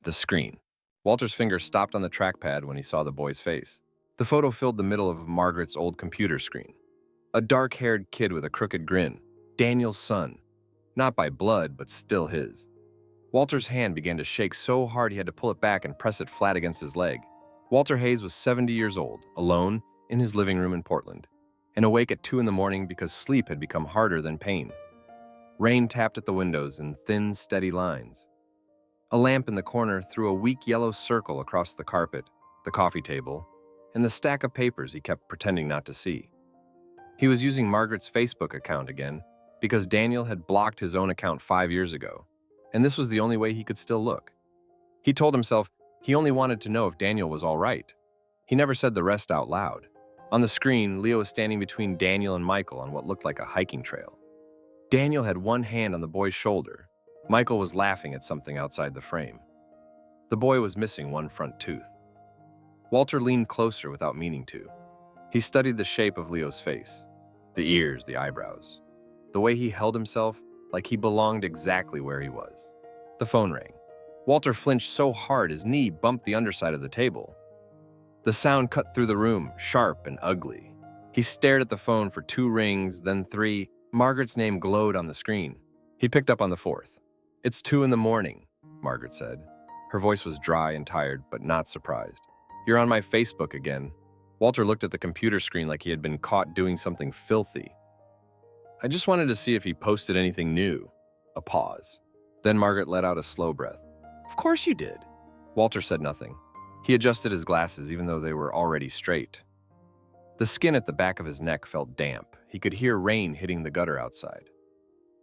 The screen. Walter's finger stopped on the trackpad when he saw the boy's face. The photo filled the middle of Margaret's old computer screen. A dark-haired kid with a crooked grin. Daniel's son. Not by blood, but still his. Walter's hand began to shake so hard he had to pull it back and press it flat against his leg. Walter Hayes was 70 years old, alone, in his living room in Portland, and awake at 2 in the morning because sleep had become harder than pain. Rain tapped at the windows in thin, steady lines. A lamp in the corner threw a weak yellow circle across the carpet, the coffee table, and the stack of papers he kept pretending not to see. He was using Margaret's Facebook account again because Daniel had blocked his own account 5 years ago, and this was the only way he could still look. He told himself he only wanted to know if Daniel was all right. He never said the rest out loud. On the screen, Leo was standing between Daniel and Michael on what looked like a hiking trail. Daniel had one hand on the boy's shoulder. Michael was laughing at something outside the frame. The boy was missing one front tooth. Walter leaned closer without meaning to. He studied the shape of Leo's face, the ears, the eyebrows, the way he held himself, like he belonged exactly where he was. The phone rang. Walter flinched so hard his knee bumped the underside of the table. The sound cut through the room, sharp and ugly. He stared at the phone for 2 rings, then 3. Margaret's name glowed on the screen. He picked up on the 4th. "It's 2 in the morning," Margaret said. Her voice was dry and tired, but not surprised. "You're on my Facebook again." Walter looked at the computer screen like he had been caught doing something filthy. "I just wanted to see if he posted anything new." A pause. Then Margaret let out a slow breath. "Of course you did." Walter said nothing. He adjusted his glasses even though they were already straight. The skin at the back of his neck felt damp. He could hear rain hitting the gutter outside.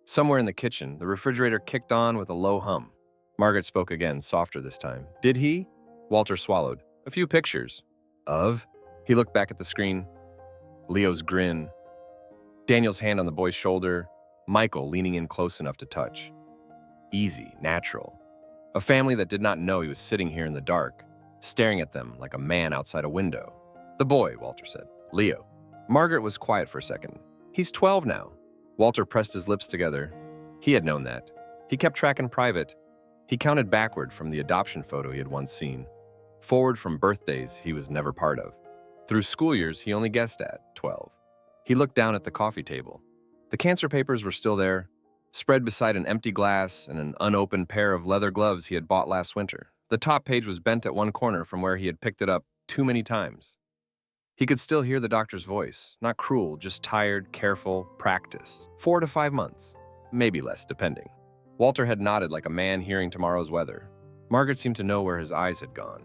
Somewhere in the kitchen, the refrigerator kicked on with a low hum. Margaret spoke again, softer this time. "Did he?" Walter swallowed. "A few pictures." "Of?" He looked back at the screen. Leo's grin. Daniel's hand on the boy's shoulder. Michael leaning in close enough to touch. Easy, natural. A family that did not know he was sitting here in the dark, staring at them like a man outside a window. "The boy," Walter said. "Leo." Margaret was quiet for a second. "He's 12 now." Walter pressed his lips together. He had known that. He kept track in private. He counted backward from the adoption photo he had once seen. Forward from birthdays he was never part of. Through school years he only guessed at 12. He looked down at the coffee table. The cancer papers were still there, spread beside an empty glass and an unopened pair of leather gloves he had bought last winter. The top page was bent at one corner from where he had picked it up too many times. He could still hear the doctor's voice, not cruel, just tired, careful, practice. 4 to 5 months, maybe less, depending. Walter had nodded like a man hearing tomorrow's weather. Margaret seemed to know where his eyes had gone.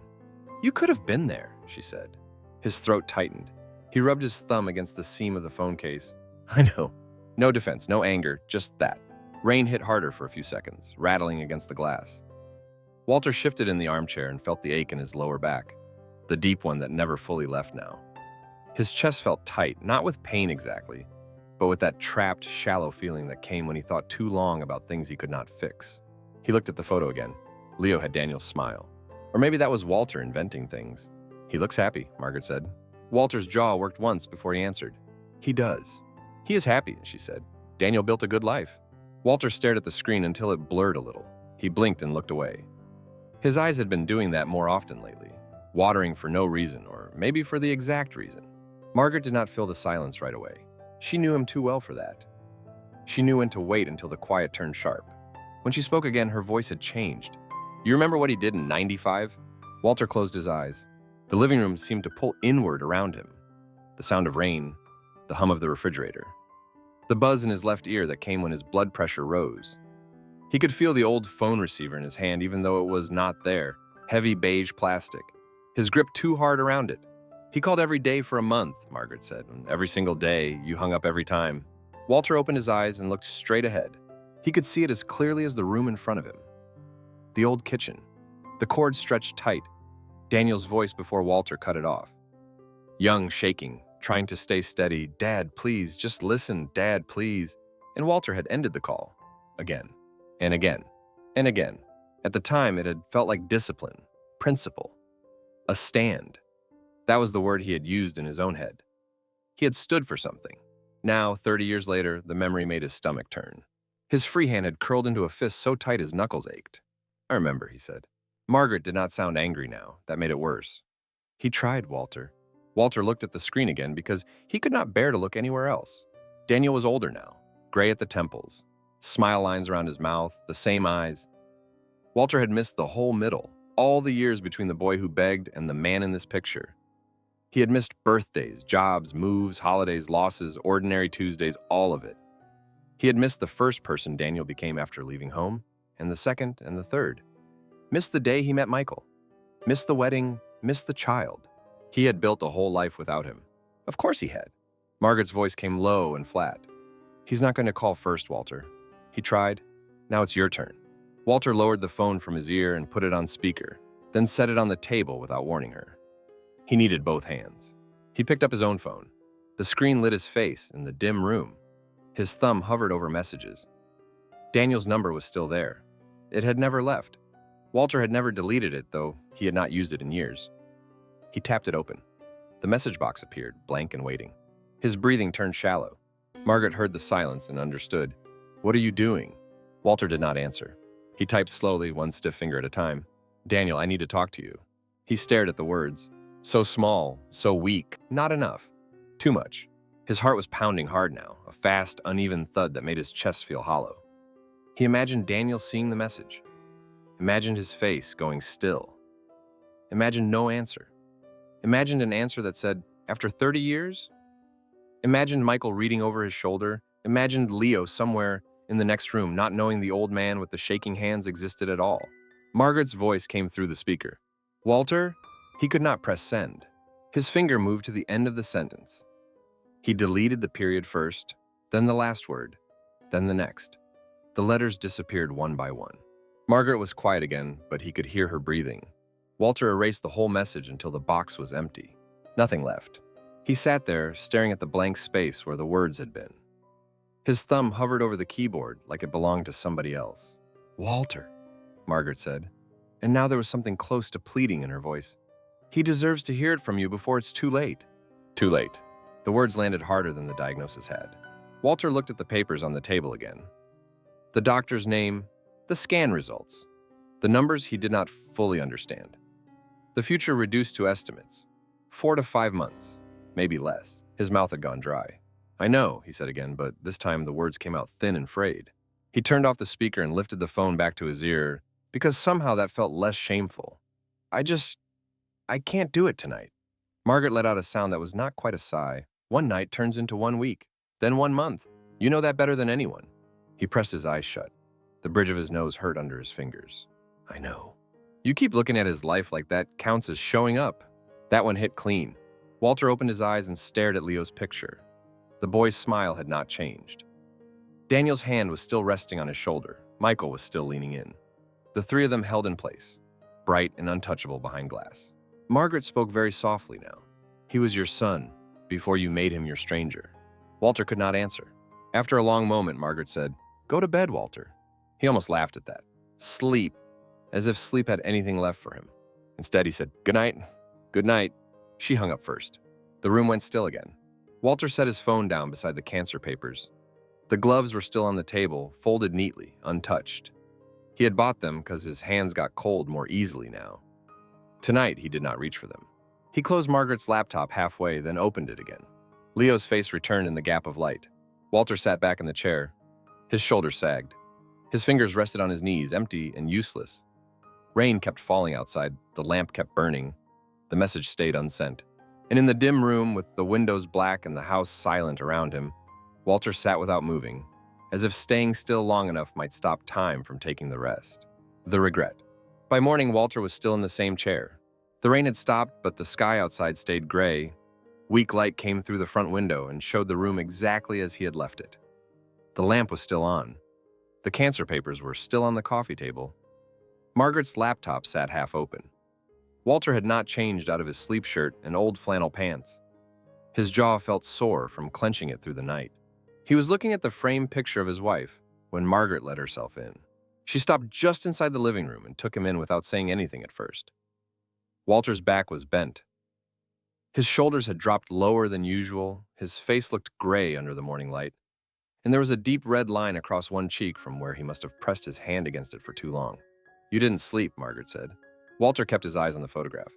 "You could have been there," she said. His throat tightened. He rubbed his thumb against the seam of the phone case. "I know." No defense, no anger, just that. Rain hit harder for a few seconds, rattling against the glass. Walter shifted in the armchair and felt the ache in his lower back, the deep one that never fully left now. His chest felt tight, not with pain exactly, but with that trapped, shallow feeling that came when he thought too long about things he could not fix. He looked at the photo again. Leo had Daniel's smile. Or maybe that was Walter inventing things. "He looks happy," Margaret said. Walter's jaw worked once before he answered. "He does." "He is happy," she said. "Daniel built a good life." Walter stared at the screen until it blurred a little. He blinked and looked away. His eyes had been doing that more often lately, watering for no reason, or maybe for the exact reason. Margaret did not fill the silence right away. She knew him too well for that. She knew when to wait until the quiet turned sharp. When she spoke again, her voice had changed. "You remember what he did in '95? Walter closed his eyes. The living room seemed to pull inward around him. The sound of rain, the hum of the refrigerator, the buzz in his left ear that came when his blood pressure rose. He could feel the old phone receiver in his hand even though it was not there, heavy beige plastic, his grip too hard around it. "He called every day for a month," Margaret said, "and every single day you hung up every time." Walter opened his eyes and looked straight ahead. He could see it as clearly as the room in front of him. The old kitchen. The cord stretched tight. Daniel's voice before Walter cut it off. Young, shaking, trying to stay steady. "Dad, please, just listen, Dad, please." And Walter had ended the call. Again, and again, and again. At the time, it had felt like discipline, principle, a stand. That was the word he had used in his own head. He had stood for something. Now, 30 years later, the memory made his stomach turn. His free hand had curled into a fist so tight his knuckles ached. "I remember," he said. Margaret did not sound angry now. That made it worse. He tried, Walter. Walter looked at the screen again because he could not bear to look anywhere else. Daniel was older now, gray at the temples, smile lines around his mouth, the same eyes. Walter had missed the whole middle, all the years between the boy who begged and the man in this picture. He had missed birthdays, jobs, moves, holidays, losses, ordinary Tuesdays, all of it. He had missed the first person Daniel became after leaving home, and the second and the third. Missed the day he met Michael. Missed the wedding, missed the child. He had built a whole life without him. Of course he had. Margaret's voice came low and flat. He's not going to call first, Walter. He tried. Now it's your turn. Walter lowered the phone from his ear and put it on speaker, then set it on the table without warning her. He needed both hands. He picked up his own phone. The screen lit his face in the dim room. His thumb hovered over messages. Daniel's number was still there. It had never left. Walter had never deleted it, though he had not used it in years. He tapped it open. The message box appeared, blank and waiting. His breathing turned shallow. Margaret heard the silence and understood. "What are you doing?" Walter did not answer. He typed slowly, one stiff finger at a time. "Daniel, I need to talk to you." He stared at the words. So small, so weak, not enough. Too much. His heart was pounding hard now, a fast, uneven thud that made his chest feel hollow. He imagined Daniel seeing the message. Imagined his face going still. Imagined no answer. Imagined an answer that said, "After 30 years?" Imagined Michael reading over his shoulder. Imagined Leo somewhere in the next room, not knowing the old man with the shaking hands existed at all. Margaret's voice came through the speaker. "Walter?" He could not press send. His finger moved to the end of the sentence. He deleted the period first, then the last word, then the next. The letters disappeared one by one. Margaret was quiet again, but he could hear her breathing. Walter erased the whole message until the box was empty. Nothing left. He sat there, staring at the blank space where the words had been. His thumb hovered over the keyboard like it belonged to somebody else. "Walter," Margaret said, and now there was something close to pleading in her voice. "He deserves to hear it from you before it's too late." Too late. The words landed harder than the diagnosis had. Walter looked at the papers on the table again. The doctor's name, the scan results. The numbers he did not fully understand. The future reduced to estimates. 4 to 5 months, maybe less. His mouth had gone dry. "I know," he said again, but this time the words came out thin and frayed. He turned off the speaker and lifted the phone back to his ear because somehow that felt less shameful. I can't do it tonight." Margaret let out a sound that was not quite a sigh. "One night turns into 1 week, then 1 month. You know that better than anyone." He pressed his eyes shut. The bridge of his nose hurt under his fingers. "I know. You keep looking at his life like that counts as showing up." That one hit clean. Walter opened his eyes and stared at Leo's picture. The boy's smile had not changed. Daniel's hand was still resting on his shoulder. Michael was still leaning in. The three of them held in place, bright and untouchable behind glass. Margaret spoke very softly now. "He was your son before you made him your stranger." Walter could not answer. After a long moment, Margaret said, "Go to bed, Walter." He almost laughed at that. Sleep. As if sleep had anything left for him. Instead, he said, "Good night." "Good night." She hung up first. The room went still again. Walter set his phone down beside the cancer papers. The gloves were still on the table, folded neatly, untouched. He had bought them because his hands got cold more easily now. Tonight, he did not reach for them. He closed Margaret's laptop halfway, then opened it again. Leo's face returned in the gap of light. Walter sat back in the chair. His shoulders sagged. His fingers rested on his knees, empty and useless. Rain kept falling outside. The lamp kept burning. The message stayed unsent. And in the dim room, with the windows black and the house silent around him, Walter sat without moving, as if staying still long enough might stop time from taking the rest. The regret. By morning, Walter was still in the same chair. The rain had stopped, but the sky outside stayed gray. Weak light came through the front window and showed the room exactly as he had left it. The lamp was still on. The cancer papers were still on the coffee table. Margaret's laptop sat half open. Walter had not changed out of his sleep shirt and old flannel pants. His jaw felt sore from clenching it through the night. He was looking at the framed picture of his wife when Margaret let herself in. She stopped just inside the living room and took him in without saying anything at first. Walter's back was bent. His shoulders had dropped lower than usual. His face looked gray under the morning light, and there was a deep red line across one cheek from where he must have pressed his hand against it for too long. "You didn't sleep," Margaret said. Walter kept his eyes on the photograph.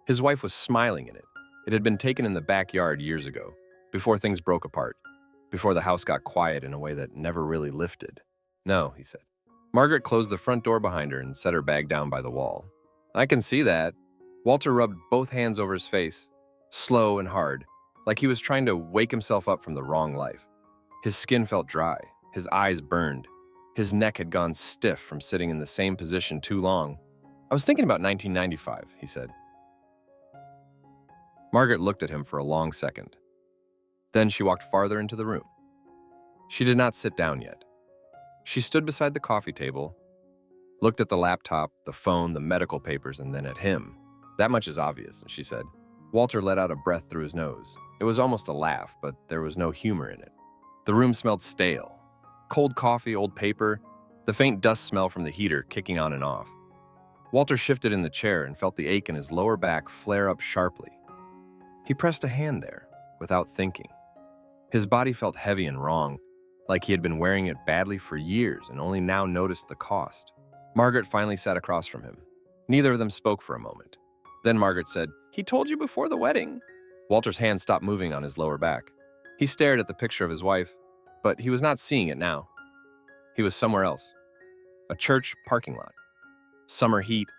His wife was smiling in it. It had been taken in the backyard years ago, before things broke apart, before the house got quiet in a way that never really lifted. No, he said. Margaret closed the front door behind her and set her bag down by the wall. I can see that. Walter rubbed both hands over his face, slow and hard, like he was trying to wake himself up from the wrong life. His skin felt dry, his eyes burned. His neck had gone stiff from sitting in the same position too long. I was thinking about 1995, he said. Margaret looked at him for a long second. Then she walked farther into the room. She did not sit down yet. She stood beside the coffee table, looked at the laptop, the phone, the medical papers, and then at him. That much is obvious, she said. Walter let out a breath through his nose. It was almost a laugh, but there was no humor in it. The room smelled stale. Cold coffee, old paper, the faint dust smell from the heater kicking on and off. Walter shifted in the chair and felt the ache in his lower back flare up sharply. He pressed a hand there, without thinking. His body felt heavy and wrong, like he had been wearing it badly for years and only now noticed the cost. Margaret finally sat across from him. Neither of them spoke for a moment. Then Margaret said, "He told you before the wedding." Walter's hand stopped moving on his lower back. He stared at the picture of his wife, but he was not seeing it now. He was somewhere else. A church parking lot. Summer heat,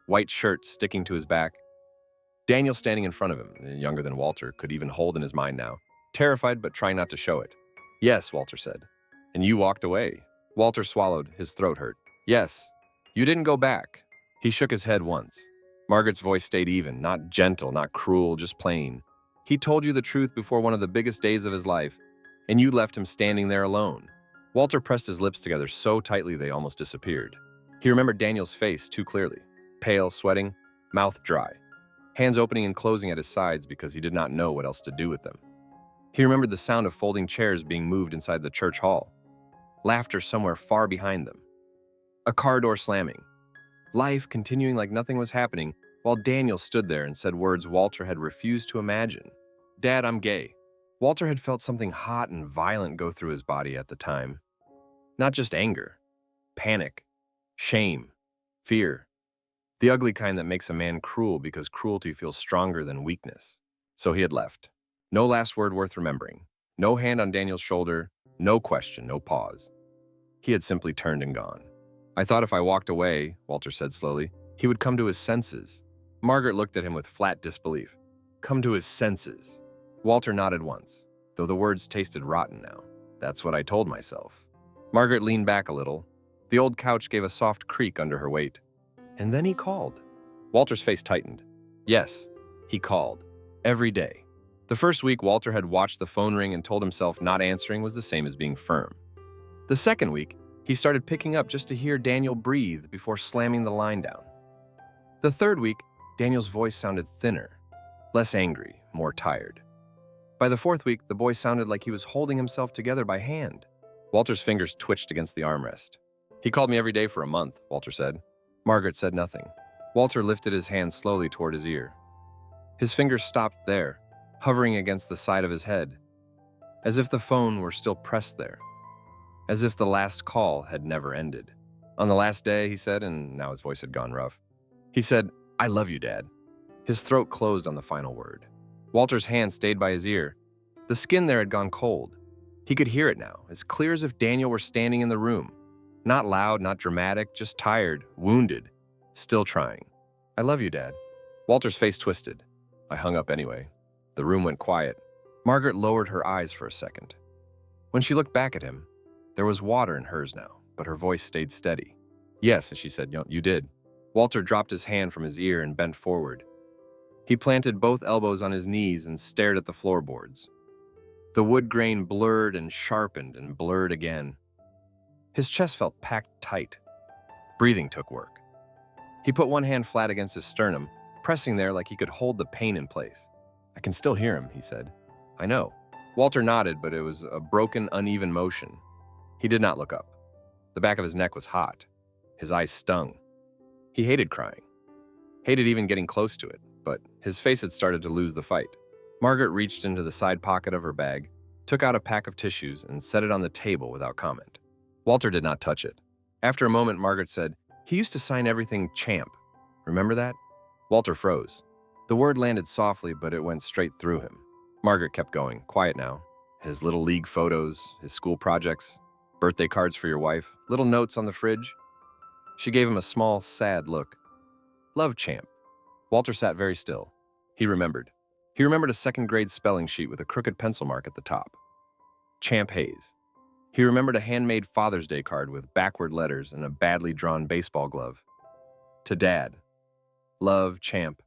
white shirt sticking to his back. Daniel standing in front of him, younger than Walter, could even hold in his mind now, terrified but trying not to show it. "Yes," Walter said. "And you walked away." Walter swallowed, his throat hurt. "Yes, you didn't go back." He shook his head once. Margaret's voice stayed even, not gentle, not cruel, just plain. "He told you the truth before one of the biggest days of his life, and you left him standing there alone." Walter pressed his lips together so tightly they almost disappeared. He remembered Daniel's face too clearly, pale, sweating, mouth dry, hands opening and closing at his sides because he did not know what else to do with them. He remembered the sound of folding chairs being moved inside the church hall, laughter somewhere far behind them, a car door slamming, life continuing like nothing was happening while Daniel stood there and said words Walter had refused to imagine. "Dad, I'm gay." Walter had felt something hot and violent go through his body at the time. Not just anger, panic, shame, fear. The ugly kind that makes a man cruel because cruelty feels stronger than weakness. So he had left. No last word worth remembering. No hand on Daniel's shoulder, no question, no pause. He had simply turned and gone. "I thought if I walked away," Walter said slowly, "he would come to his senses." Margaret looked at him with flat disbelief. "Come to his senses." Walter nodded once, though the words tasted rotten now. "That's what I told myself." Margaret leaned back a little. The old couch gave a soft creak under her weight. And then he called. Walter's face tightened. Yes, he called. Every day. The first week, Walter had watched the phone ring and told himself not answering was the same as being firm. The second week, he started picking up just to hear Daniel breathe before slamming the line down. The third week, Daniel's voice sounded thinner, less angry, more tired. By the fourth week, the boy sounded like he was holding himself together by hand. Walter's fingers twitched against the armrest. "He called me every day for a month," Walter said. Margaret said nothing. Walter lifted his hand slowly toward his ear. His fingers stopped there, hovering against the side of his head, as if the phone were still pressed there, as if the last call had never ended. "On the last day," he said, and now his voice had gone rough. He said, "I love you, Dad." His throat closed on the final word. Walter's hand stayed by his ear. The skin there had gone cold. He could hear it now, as clear as if Daniel were standing in the room. Not loud, not dramatic, just tired, wounded, still trying. "I love you, Dad." Walter's face twisted. I hung up anyway. The room went quiet. Margaret lowered her eyes for a second. When she looked back at him, there was water in hers now, but her voice stayed steady. "Yes," she said, "you did." Walter dropped his hand from his ear and bent forward. He planted both elbows on his knees and stared at the floorboards. The wood grain blurred and sharpened and blurred again. His chest felt packed tight. Breathing took work. He put one hand flat against his sternum, pressing there like he could hold the pain in place. "I can still hear him," he said. "I know." Walter nodded, but it was a broken, uneven motion. He did not look up. The back of his neck was hot. His eyes stung. He hated crying. Hated even getting close to it, but his face had started to lose the fight. Margaret reached into the side pocket of her bag, took out a pack of tissues, and set it on the table without comment. Walter did not touch it. After a moment, Margaret said, "He used to sign everything Champ. Remember that? Walter froze. The word landed softly, but it went straight through him. Margaret kept going, quiet now. His little league photos, his school projects, birthday cards for your wife, little notes on the fridge. She gave him a small, sad look. Love, Champ. Walter sat very still. He remembered. He remembered a second-grade spelling sheet with a crooked pencil mark at the top. Champ Hayes. He remembered a handmade Father's Day card with backward letters and a badly drawn baseball glove. To Dad. Love, Champ.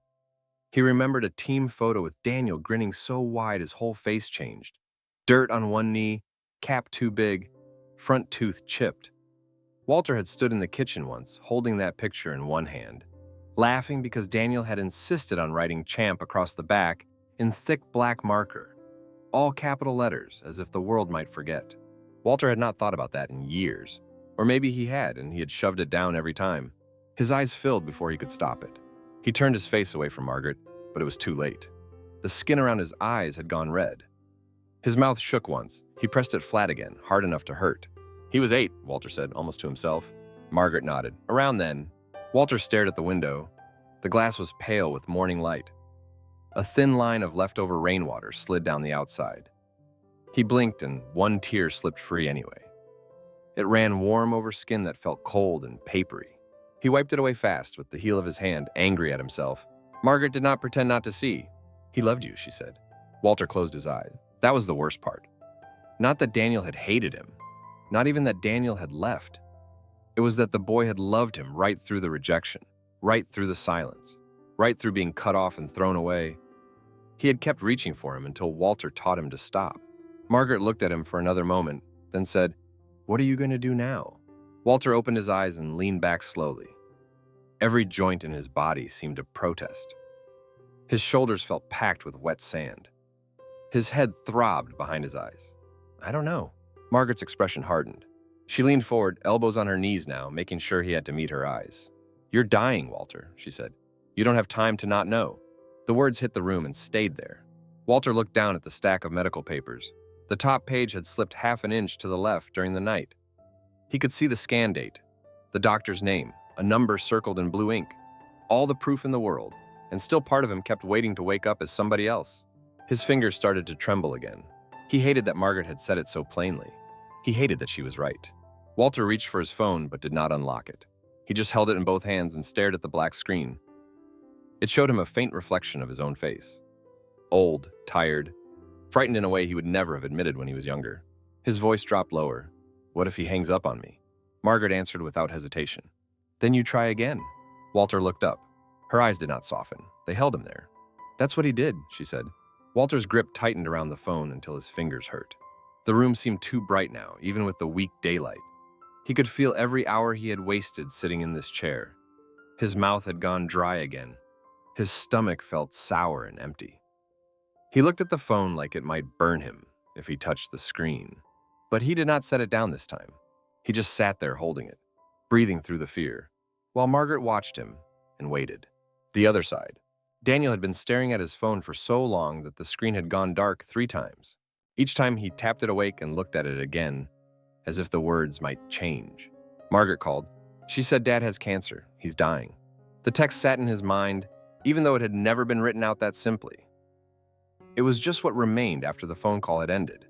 He remembered a team photo with Daniel grinning so wide his whole face changed. Dirt on one knee, cap too big, front tooth chipped. Walter had stood in the kitchen once, holding that picture in one hand, laughing because Daniel had insisted on writing Champ across the back in thick black marker, all capital letters, as if the world might forget. Walter had not thought about that in years. Or maybe he had, and he had shoved it down every time. His eyes filled before he could stop it. He turned his face away from Margaret, but it was too late. The skin around his eyes had gone red. His mouth shook once. He pressed it flat again, hard enough to hurt. He was 8, Walter said, almost to himself. Margaret nodded. Around then. Walter stared at the window. The glass was pale with morning light. A thin line of leftover rainwater slid down the outside. He blinked and one tear slipped free anyway. It ran warm over skin that felt cold and papery. He wiped it away fast with the heel of his hand, angry at himself. Margaret did not pretend not to see. He loved you, she said. Walter closed his eyes. That was the worst part. Not that Daniel had hated him. Not even that Daniel had left. It was that the boy had loved him right through the rejection, right through the silence, right through being cut off and thrown away. He had kept reaching for him until Walter taught him to stop. Margaret looked at him for another moment, then said, "What are you going to do now?" Walter opened his eyes and leaned back slowly. Every joint in his body seemed to protest. His shoulders felt packed with wet sand. His head throbbed behind his eyes. I don't know. Margaret's expression hardened. She leaned forward, elbows on her knees now, making sure he had to meet her eyes. You're dying, Walter, she said. You don't have time to not know. The words hit the room and stayed there. Walter looked down at the stack of medical papers. The top page had slipped half an inch to the left during the night. He could see the scan date, the doctor's name, a number circled in blue ink, all the proof in the world, and still part of him kept waiting to wake up as somebody else. His fingers started to tremble again. He hated that Margaret had said it so plainly. He hated that she was right. Walter reached for his phone but did not unlock it. He just held it in both hands and stared at the black screen. It showed him a faint reflection of his own face. Old, tired, frightened in a way he would never have admitted when he was younger. His voice dropped lower. What if he hangs up on me? Margaret answered without hesitation. Then you try again. Walter looked up. Her eyes did not soften. They held him there. That's what he did, she said. Walter's grip tightened around the phone until his fingers hurt. The room seemed too bright now, even with the weak daylight. He could feel every hour he had wasted sitting in this chair. His mouth had gone dry again. His stomach felt sour and empty. He looked at the phone like it might burn him if he touched the screen. But he did not set it down this time. He just sat there holding it, breathing through the fear, while Margaret watched him and waited. The other side. Daniel had been staring at his phone for so long that the screen had gone dark 3 times. Each time he tapped it awake and looked at it again, as if the words might change. Margaret called. She said Dad has cancer. He's dying. The text sat in his mind, even though it had never been written out that simply. It was just what remained after the phone call had ended.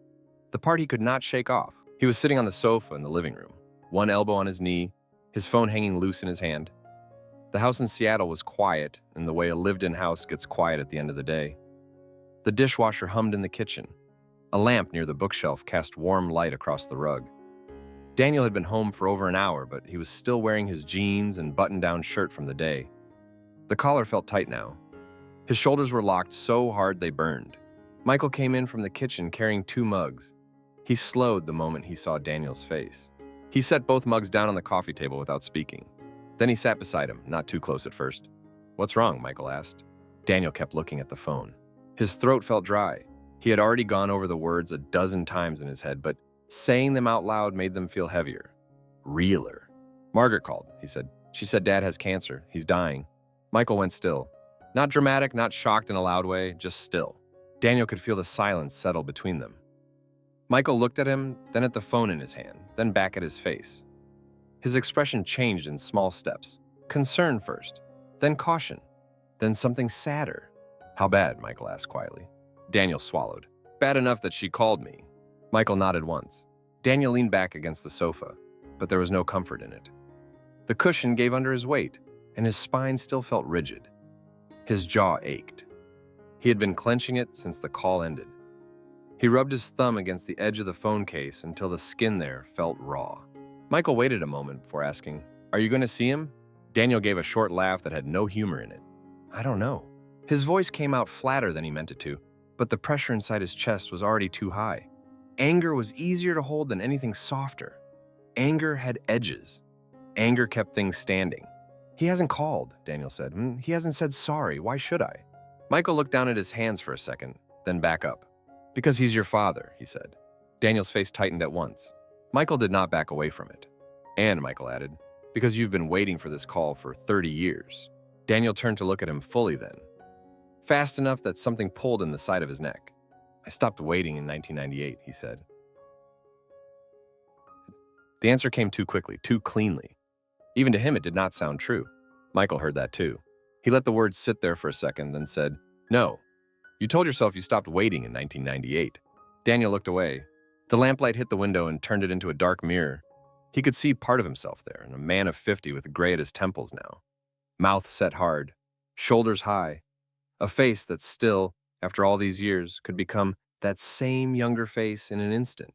The part he could not shake off. He was sitting on the sofa in the living room, one elbow on his knee, his phone hanging loose in his hand. The house in Seattle was quiet in the way a lived-in house gets quiet at the end of the day. The dishwasher hummed in the kitchen. A lamp near the bookshelf cast warm light across the rug. Daniel had been home for over an hour, but he was still wearing his jeans and button-down shirt from the day. The collar felt tight now. His shoulders were locked so hard they burned. Michael came in from the kitchen carrying 2 mugs. He slowed the moment he saw Daniel's face. He set both mugs down on the coffee table without speaking. Then he sat beside him, not too close at first. What's wrong? Michael asked. Daniel kept looking at the phone. His throat felt dry. He had already gone over the words a dozen times in his head, but saying them out loud made them feel heavier. Realer. Margaret called, he said. She said Dad has cancer. He's dying. Michael went still. Not dramatic, not shocked in a loud way, just still. Daniel could feel the silence settle between them. Michael looked at him, then at the phone in his hand, then back at his face. His expression changed in small steps. Concern first, then caution, then something sadder. How bad? Michael asked quietly. Daniel swallowed. Bad enough that she called me. Michael nodded once. Daniel leaned back against the sofa, but there was no comfort in it. The cushion gave under his weight, and his spine still felt rigid. His jaw ached. He had been clenching it since the call ended. He rubbed his thumb against the edge of the phone case until the skin there felt raw. Michael waited a moment before asking, "Are you going to see him?" Daniel gave a short laugh that had no humor in it. "I don't know." His voice came out flatter than he meant it to, but the pressure inside his chest was already too high. Anger was easier to hold than anything softer. Anger had edges. Anger kept things standing. "He hasn't called," Daniel said. "He hasn't said sorry. Why should I?" Michael looked down at his hands for a second, then back up. "Because he's your father," he said. Daniel's face tightened at once. Michael did not back away from it. "And," Michael added, "because you've been waiting for this call for 30 years. Daniel turned to look at him fully then. Fast enough that something pulled in the side of his neck. "I stopped waiting in 1998, he said. The answer came too quickly, too cleanly. Even to him, it did not sound true. Michael heard that too. He let the words sit there for a second, then said, "No, you told yourself you stopped waiting in 1998. Daniel looked away. The lamplight hit the window and turned it into a dark mirror. He could see part of himself there, and a man of 50 with gray at his temples now. Mouth set hard, shoulders high, a face that still, after all these years, could become that same younger face in an instant.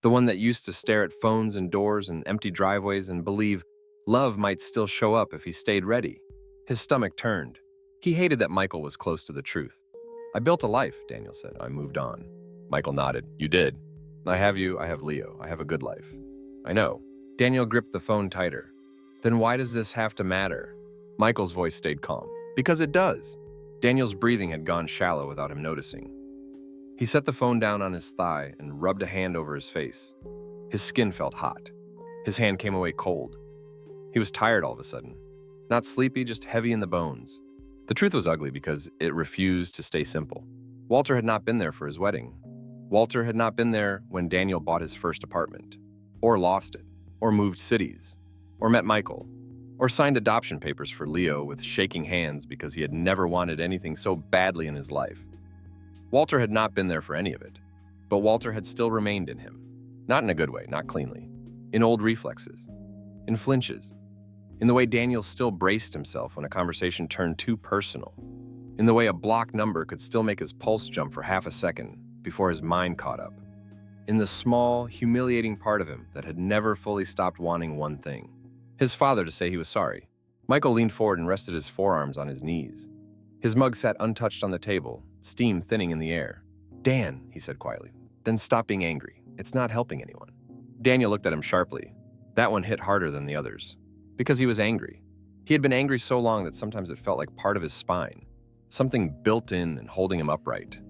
The one that used to stare at phones and doors and empty driveways and believe love might still show up if he stayed ready. His stomach turned. He hated that Michael was close to the truth. "I built a life," Daniel said. "I moved on." Michael nodded. "You did. I have you, I have Leo. I have a good life." "I know." Daniel gripped the phone tighter. "Then why does this have to matter?" Michael's voice stayed calm. "Because it does." Daniel's breathing had gone shallow without him noticing. He set the phone down on his thigh and rubbed a hand over his face. His skin felt hot. His hand came away cold. He was tired all of a sudden. Not sleepy, just heavy in the bones. The truth was ugly because it refused to stay simple. Walter had not been there for his wedding. Walter had not been there when Daniel bought his first apartment, or lost it, or moved cities, or met Michael, or signed adoption papers for Leo with shaking hands because he had never wanted anything so badly in his life. Walter had not been there for any of it, but Walter had still remained in him. Not in a good way, not cleanly. In old reflexes. In flinches. In the way Daniel still braced himself when a conversation turned too personal. In the way a block number could still make his pulse jump for half a second before his mind caught up. In the small, humiliating part of him that had never fully stopped wanting one thing. His father to say he was sorry. Michael leaned forward and rested his forearms on his knees. His mug sat untouched on the table, steam thinning in the air. "Dan," he said quietly, "then stop being angry. It's not helping anyone." Daniel looked at him sharply. That one hit harder than the others. Because he was angry. He had been angry so long that sometimes it felt like part of his spine. Something built in and holding him upright.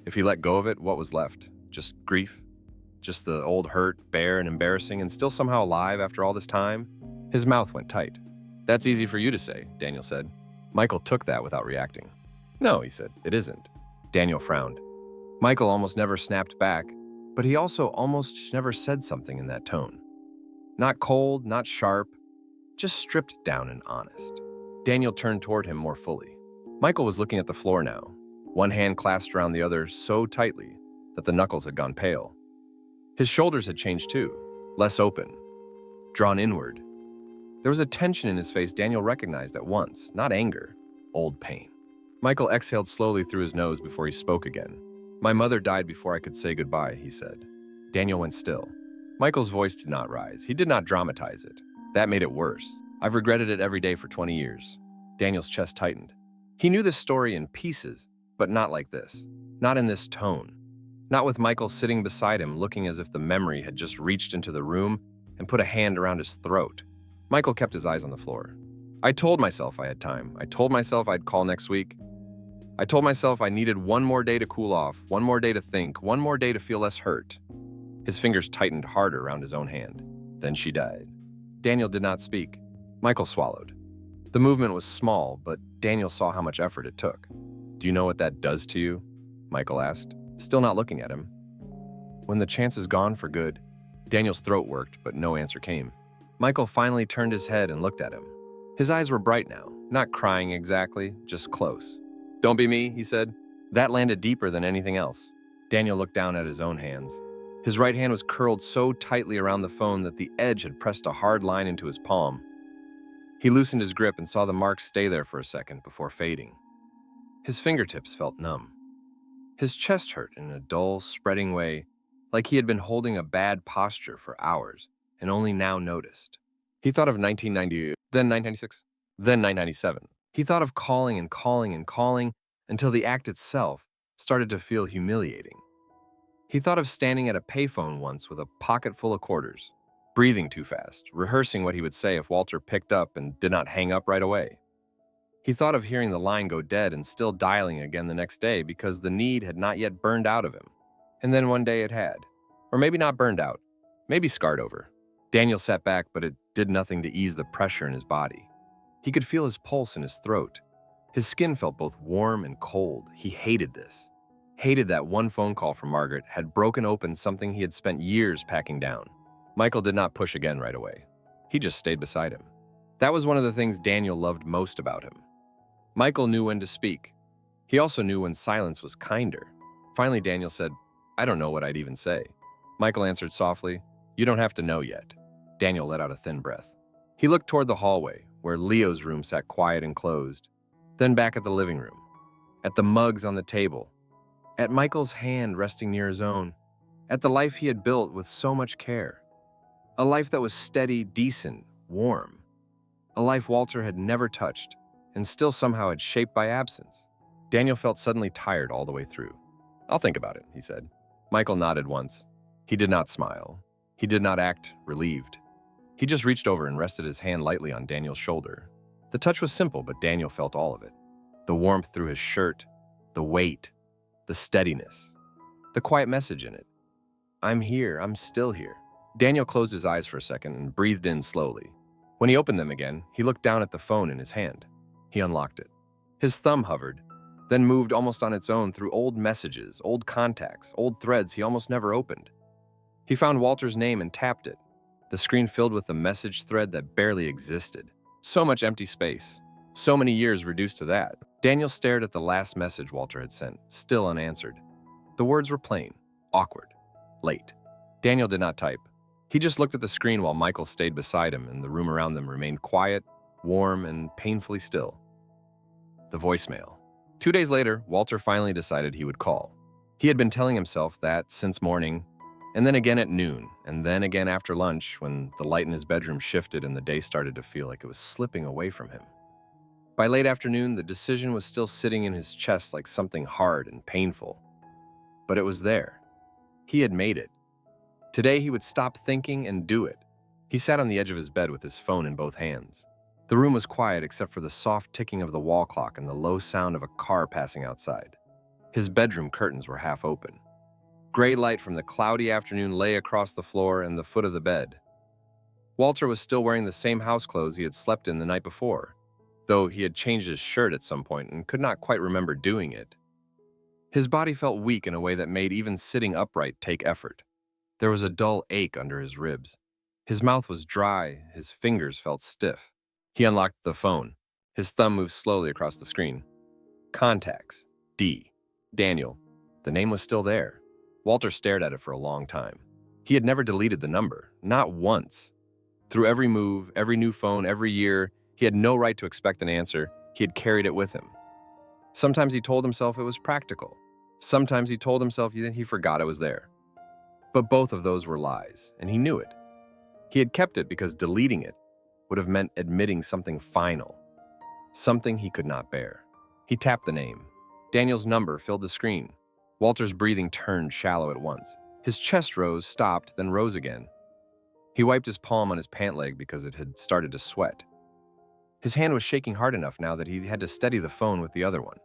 If he let go of it, what was left? Just grief? Just the old hurt, bare and embarrassing, and still somehow alive after all this time? His mouth went tight. "That's easy for you to say," Daniel said. Michael took that without reacting. "No," he said, "it isn't." Daniel frowned. Michael almost never snapped back, but he also almost never said something in that tone. Not cold, not sharp, just stripped down and honest. Daniel turned toward him more fully. Michael was looking at the floor now, one hand clasped around the other so tightly that the knuckles had gone pale. His shoulders had changed too, less open, drawn inward. There was a tension in his face Daniel recognized at once, not anger, old pain. Michael exhaled slowly through his nose before he spoke again. "My mother died before I could say goodbye," he said. Daniel went still. Michael's voice did not rise. He did not dramatize it. That made it worse. "I've regretted it every day for 20 years. Daniel's chest tightened. He knew this story in pieces, but not like this. Not in this tone. Not with Michael sitting beside him looking as if the memory had just reached into the room and put a hand around his throat. Michael kept his eyes on the floor. "I told myself I had time. I told myself I'd call next week. I told myself I needed one more day to cool off, one more day to think, one more day to feel less hurt." His fingers tightened harder around his own hand. "Then she died." Daniel did not speak. Michael swallowed. The movement was small, but Daniel saw how much effort it took. "Do you know what that does to you?" Michael asked, still not looking at him. "When the chance is gone for good." Daniel's throat worked, but no answer came. Michael finally turned his head and looked at him. His eyes were bright now, Not crying exactly, just close. "Don't be me," he said. That landed deeper than anything else. Daniel looked down at his own hands. His right hand was curled so tightly around the phone that the edge had pressed a hard line into his palm. He loosened his grip and saw the marks stay there for a second before fading. His fingertips felt numb. His chest hurt in a dull, spreading way, like he had been holding a bad posture for hours and only now noticed. He thought of 1990, then 1996, then 1997. He thought of calling and calling and calling until the act itself started to feel humiliating. He thought of standing at a payphone once with a pocket full of quarters, breathing too fast, rehearsing what he would say if Walter picked up and did not hang up right away. He thought of hearing the line go dead and still dialing again the next day because the need had not yet burned out of him. And then one day it had. Or maybe not burned out, maybe scarred over. Daniel sat back, but it did nothing to ease the pressure in his body. He could feel his pulse in his throat. His skin felt both warm and cold. He hated this. Hated that one phone call from Margaret had broken open something he had spent years packing down. Michael did not push again right away. He just stayed beside him. That was one of the things Daniel loved most about him. Michael knew when to speak. He also knew when silence was kinder. Finally, Daniel said, "I don't know what I'd even say." Michael answered softly, "You don't have to know yet." Daniel let out a thin breath. He looked toward the hallway, where Leo's room sat quiet and closed, then back at the living room, at the mugs on the table, at Michael's hand resting near his own, at the life he had built with so much care. A life that was steady, decent, warm. A life Walter had never touched, and still somehow had shaped by absence. Daniel felt suddenly tired all the way through. "I'll think about it," he said. Michael nodded once. He did not smile. He did not act relieved. He just reached over and rested his hand lightly on Daniel's shoulder. The touch was simple, but Daniel felt all of it. The warmth through his shirt, the weight, the steadiness, the quiet message in it. "I'm here, I'm still here." Daniel closed his eyes for a second and breathed in slowly. When he opened them again, he looked down at the phone in his hand. He unlocked it. His thumb hovered, then moved almost on its own through old messages, old contacts, old threads he almost never opened. He found Walter's name and tapped it, the screen filled with a message thread that barely existed. So much empty space, so many years reduced to that. Daniel stared at the last message Walter had sent, still unanswered. The words were plain, awkward, late. Daniel did not type. He just looked at the screen while Michael stayed beside him and the room around them remained quiet, warm, and painfully still. The voicemail. 2 days later, Walter finally decided he would call. He had been telling himself that since morning, and then again at noon, and then again after lunch when the light in his bedroom shifted and the day started to feel like it was slipping away from him. By late afternoon, the decision was still sitting in his chest like something hard and painful. But it was there. He had made it. Today he would stop thinking and do it. He sat on the edge of his bed with his phone in both hands. The room was quiet except for the soft ticking of the wall clock and the low sound of a car passing outside. His bedroom curtains were half open. Gray light from the cloudy afternoon lay across the floor and the foot of the bed. Walter was still wearing the same house clothes he had slept in the night before, though he had changed his shirt at some point and could not quite remember doing it. His body felt weak in a way that made even sitting upright take effort. There was a dull ache under his ribs. His mouth was dry, his fingers felt stiff. He unlocked the phone. His thumb moved slowly across the screen. Contacts. D. Daniel. The name was still there. Walter stared at it for a long time. He had never deleted the number, not once. Through every move, every new phone, every year, he had no right to expect an answer. He had carried it with him. Sometimes he told himself it was practical. Sometimes he told himself that he forgot it was there. But both of those were lies, and he knew it. He had kept it because deleting it would have meant admitting something final, something he could not bear. He tapped the name. Daniel's number filled the screen. Walter's breathing turned shallow at once. His chest rose, stopped, then rose again. He wiped his palm on his pant leg because it had started to sweat. His hand was shaking hard enough now that he had to steady the phone with the other one.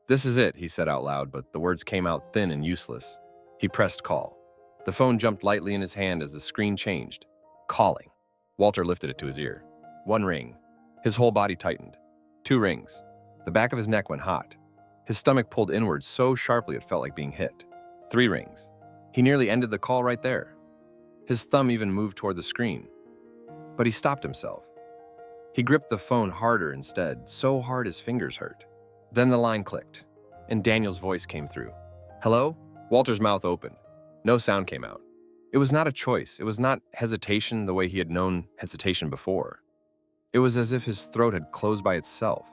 "This is it," he said out loud, but the words came out thin and useless. He pressed call. The phone jumped lightly in his hand as the screen changed. Calling. Walter lifted it to his ear. 1 ring. His whole body tightened. 2 rings. The back of his neck went hot. His stomach pulled inward so sharply it felt like being hit. 3 rings. He nearly ended the call right there. His thumb even moved toward the screen. But he stopped himself. He gripped the phone harder instead, so hard his fingers hurt. Then the line clicked, and Daniel's voice came through. "Hello?" Walter's mouth opened. No sound came out. It was not a choice. It was not hesitation the way he had known hesitation before. It was as if his throat had closed by itself.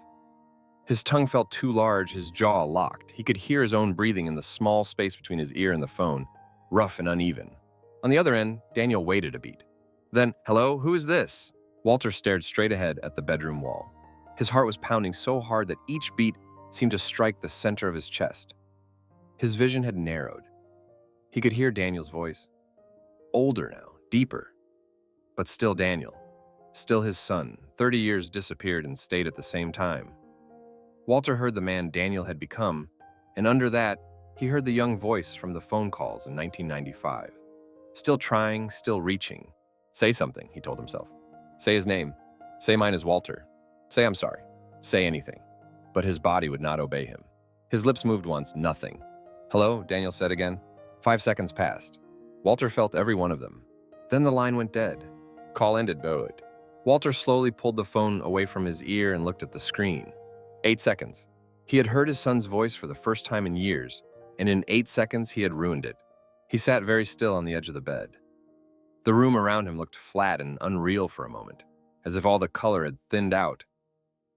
His tongue felt too large, his jaw locked. He could hear his own breathing in the small space between his ear and the phone, rough and uneven. On the other end, Daniel waited a beat. Then, "Hello, who is this?" Walter stared straight ahead at the bedroom wall. His heart was pounding so hard that each beat seemed to strike the center of his chest. His vision had narrowed. He could hear Daniel's voice. Older now, deeper. But still Daniel. Still his son. 30 years disappeared and stayed at the same time. Walter heard the man Daniel had become, and under that, he heard the young voice from the phone calls in 1995. Still trying, still reaching. "Say something," he told himself. "Say his name. Say mine is Walter. Say I'm sorry. Say anything." But his body would not obey him. His lips moved once, nothing. "Hello," Daniel said again. 5 seconds passed. Walter felt every one of them. Then the line went dead. Call ended, bowed. Walter slowly pulled the phone away from his ear and looked at the screen. 8 seconds. He had heard his son's voice for the first time in years, and in 8 seconds he had ruined it. He sat very still on the edge of the bed. The room around him looked flat and unreal for a moment, as if all the color had thinned out.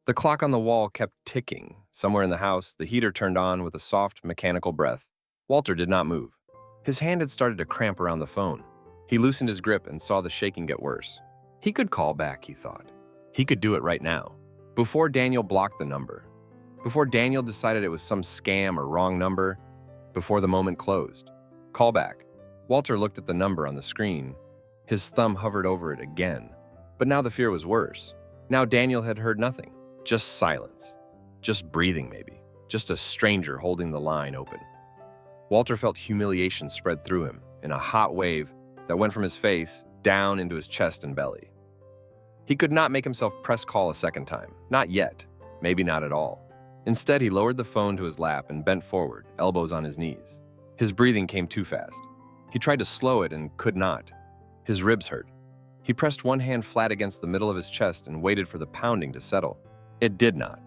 The clock on the wall kept ticking. Somewhere in the house, the heater turned on with a soft, mechanical breath. Walter did not move. His hand had started to cramp around the phone. He loosened his grip and saw the shaking get worse. He could call back, he thought. He could do it right now. Before Daniel blocked the number. Before Daniel decided it was some scam or wrong number. Before the moment closed. Call back. Walter looked at the number on the screen. His thumb hovered over it again. But now the fear was worse. Now Daniel had heard nothing. Just silence. Just breathing, maybe. Just a stranger holding the line open. Walter felt humiliation spread through him in a hot wave that went from his face down into his chest and belly. He could not make himself press call a second time. Not yet. Maybe not at all. Instead, he lowered the phone to his lap and bent forward, elbows on his knees. His breathing came too fast. He tried to slow it and could not. His ribs hurt. He pressed one hand flat against the middle of his chest and waited for the pounding to settle. It did not.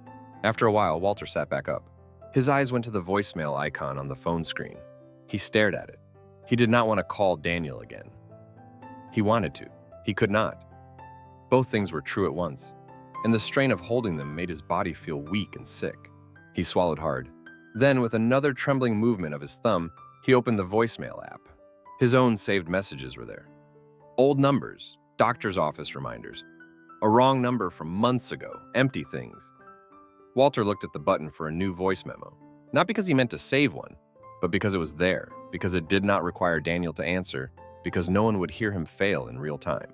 After a while, Walter sat back up. His eyes went to the voicemail icon on the phone screen. He stared at it. He did not want to call Daniel again. He wanted to. He could not. Both things were true at once, and the strain of holding them made his body feel weak and sick. He swallowed hard. Then, with another trembling movement of his thumb, he opened the voicemail app. His own saved messages were there. Old numbers, doctor's office reminders, a wrong number from months ago, empty things. Walter looked at the button for a new voice memo, not because he meant to save one, but because it was there, because it did not require Daniel to answer, because no one would hear him fail in real time.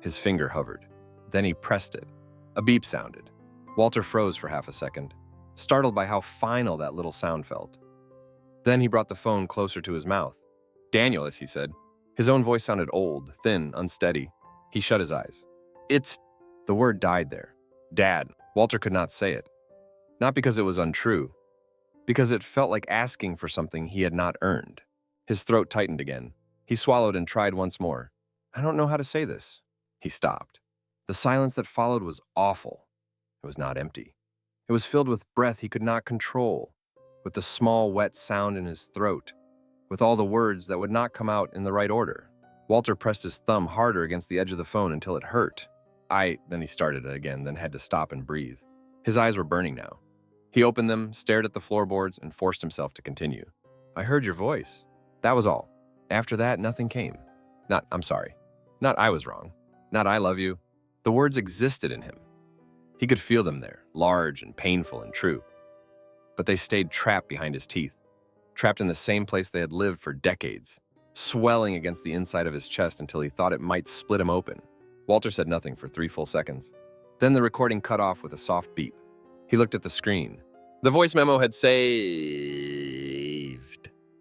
His finger hovered. Then he pressed it. A beep sounded. Walter froze for half a second, startled by how final that little sound felt. Then he brought the phone closer to his mouth. "Daniel," as he said. His own voice sounded old, thin, unsteady. He shut his eyes. "It's..." The word died there. "Dad." Walter could not say it. Not because it was untrue, because it felt like asking for something he had not earned. His throat tightened again. He swallowed and tried once more. "I don't know how to say this." He stopped. The silence that followed was awful. It was not empty. It was filled with breath he could not control, with the small, wet sound in his throat, with all the words that would not come out in the right order. Walter pressed his thumb harder against the edge of the phone until it hurt. Then he started it again, then had to stop and breathe. His eyes were burning now. He opened them, stared at the floorboards, and forced himself to continue. "I heard your voice. That was all. After that, nothing came. Not, I'm sorry. Not I was wrong. Not I love you." The words existed in him. He could feel them there, large and painful and true. But they stayed trapped behind his teeth, trapped in the same place they had lived for decades, swelling against the inside of his chest until he thought it might split him open. Walter said nothing for 3 full seconds. Then the recording cut off with a soft beep. He looked at the screen. The voice memo had saved.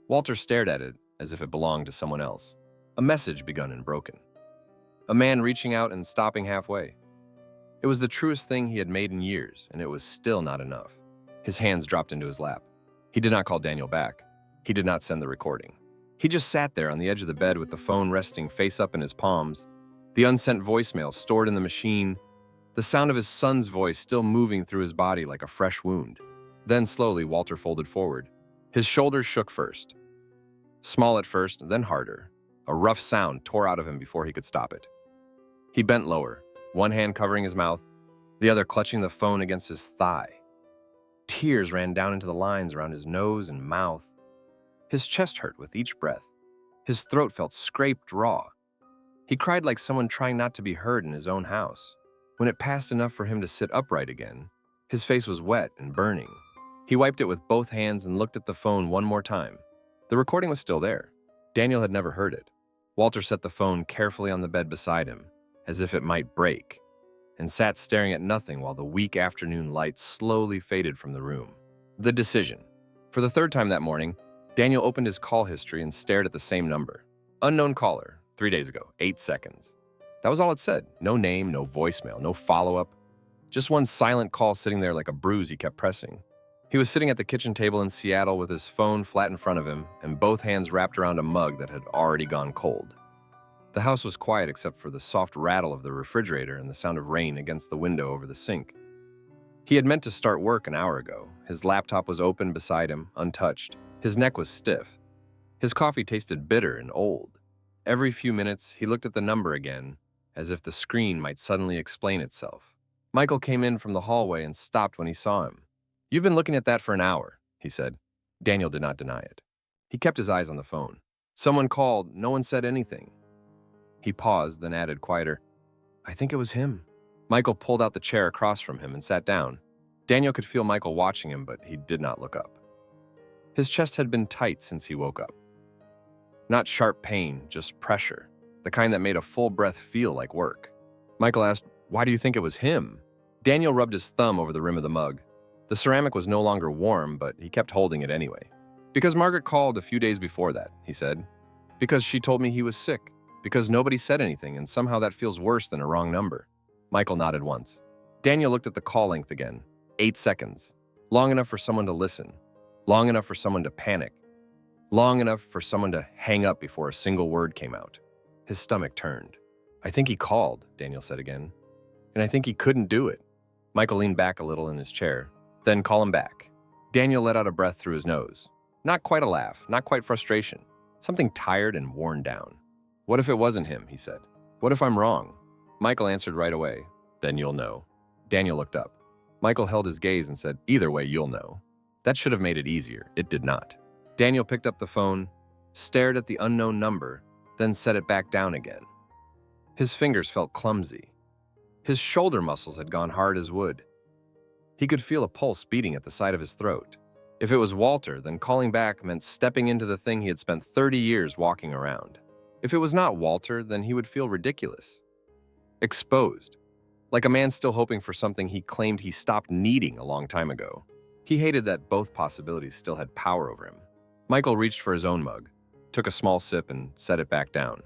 Walter stared at it as if it belonged to someone else. A message begun and broken. A man reaching out and stopping halfway. It was the truest thing he had made in years, and it was still not enough. His hands dropped into his lap. He did not call Daniel back. He did not send the recording. He just sat there on the edge of the bed with the phone resting face up in his palms, the unsent voicemail stored in the machine, the sound of his son's voice still moving through his body like a fresh wound. Then slowly, Walter folded forward. His shoulders shook first. Small at first, then harder. A rough sound tore out of him before he could stop it. He bent lower, one hand covering his mouth, the other clutching the phone against his thigh. Tears ran down into the lines around his nose and mouth. His chest hurt with each breath. His throat felt scraped raw. He cried like someone trying not to be heard in his own house. When it passed enough for him to sit upright again, his face was wet and burning. He wiped it with both hands and looked at the phone one more time. The recording was still there. Daniel had never heard it. Walter set the phone carefully on the bed beside him, as if it might break, and sat staring at nothing while the weak afternoon light slowly faded from the room. The decision. For the third time that morning, Daniel opened his call history and stared at the same number. Unknown caller, 3 days ago, 8 seconds. That was all it said. No name, no voicemail, no follow-up. Just one silent call sitting there like a bruise he kept pressing. He was sitting at the kitchen table in Seattle with his phone flat in front of him and both hands wrapped around a mug that had already gone cold. The house was quiet except for the soft rattle of the refrigerator and the sound of rain against the window over the sink. He had meant to start work an hour ago. His laptop was open beside him, untouched. His neck was stiff. His coffee tasted bitter and old. Every few minutes, he looked at the number again, as if the screen might suddenly explain itself. Michael came in from the hallway and stopped when he saw him. "You've been looking at that for an hour," he said. Daniel did not deny it. He kept his eyes on the phone. "Someone called. No one said anything." He paused, then added quieter, "I think it was him." Michael pulled out the chair across from him and sat down. Daniel could feel Michael watching him, but he did not look up. His chest had been tight since he woke up. Not sharp pain, just pressure, the kind that made a full breath feel like work. Michael asked, "Why do you think it was him?" Daniel rubbed his thumb over the rim of the mug. The ceramic was no longer warm, but he kept holding it anyway. "Because Margaret called a few days before that," he said. "Because she told me he was sick. Because nobody said anything, and somehow that feels worse than a wrong number." Michael nodded once. Daniel looked at the call length again. 8 seconds. Long enough for someone to listen. Long enough for someone to panic. Long enough for someone to hang up before a single word came out. His stomach turned. "I think he called," Daniel said again. "And I think he couldn't do it." Michael leaned back a little in his chair. "Then call him back." Daniel let out a breath through his nose. Not quite a laugh, not quite frustration. Something tired and worn down. "What if it wasn't him?" he said. "What if I'm wrong?" Michael answered right away. "Then you'll know." Daniel looked up. Michael held his gaze and said, "Either way, you'll know." That should have made it easier. It did not. Daniel picked up the phone, stared at the unknown number, then set it back down again. His fingers felt clumsy. His shoulder muscles had gone hard as wood. He could feel a pulse beating at the side of his throat. If it was Walter, then calling back meant stepping into the thing he had spent 30 years walking around. If it was not Walter, then he would feel ridiculous. Exposed. Like a man still hoping for something he claimed he stopped needing a long time ago. He hated that both possibilities still had power over him. Michael reached for his own mug, took a small sip, and set it back down.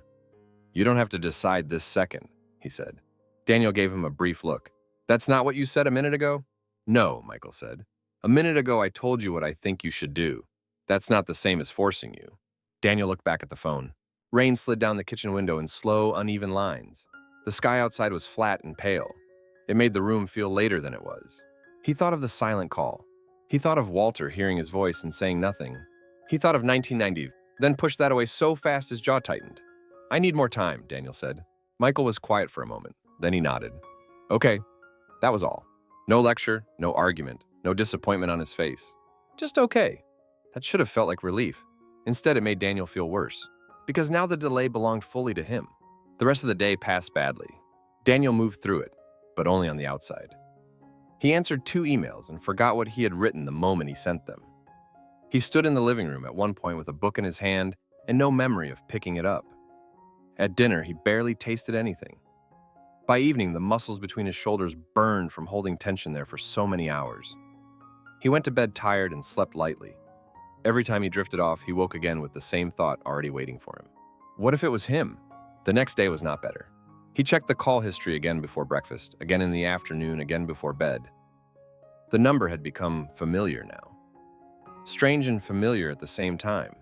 "You don't have to decide this second," he said. Daniel gave him a brief look. "That's not what you said a minute ago?" "No," Michael said. "A minute ago I told you what I think you should do. That's not the same as forcing you." Daniel looked back at the phone. Rain slid down the kitchen window in slow, uneven lines. The sky outside was flat and pale. It made the room feel later than it was. He thought of the silent call. He thought of Walter hearing his voice and saying nothing. He thought of 1990, then pushed that away so fast his jaw tightened. "I need more time," Daniel said. Michael was quiet for a moment. Then he nodded. "Okay." That was all. No lecture, no argument, no disappointment on his face. Just okay. That should have felt like relief. Instead, it made Daniel feel worse. Because now the delay belonged fully to him. The rest of the day passed badly. Daniel moved through it, but only on the outside. He answered 2 emails and forgot what he had written the moment he sent them. He stood in the living room at one point with a book in his hand and no memory of picking it up. At dinner, he barely tasted anything. By evening, the muscles between his shoulders burned from holding tension there for so many hours. He went to bed tired and slept lightly. Every time he drifted off, he woke again with the same thought already waiting for him. What if it was him? The next day was not better. He checked the call history again before breakfast, again in the afternoon, again before bed. The number had become familiar now. Strange and familiar at the same time.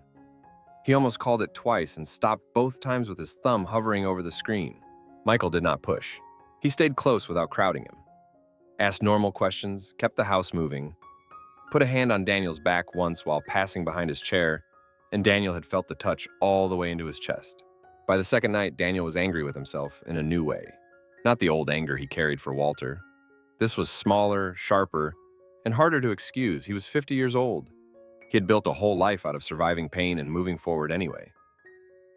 He almost called it twice and stopped both times with his thumb hovering over the screen. Michael did not push. He stayed close without crowding him. asked normal questions, kept the house moving, put a hand on Daniel's back once while passing behind his chair, and Daniel had felt the touch all the way into his chest. By the second night, Daniel was angry with himself in a new way. Not the old anger he carried for Walter. This was smaller, sharper, and harder to excuse. He was 50 years old. He had built a whole life out of surviving pain and moving forward anyway.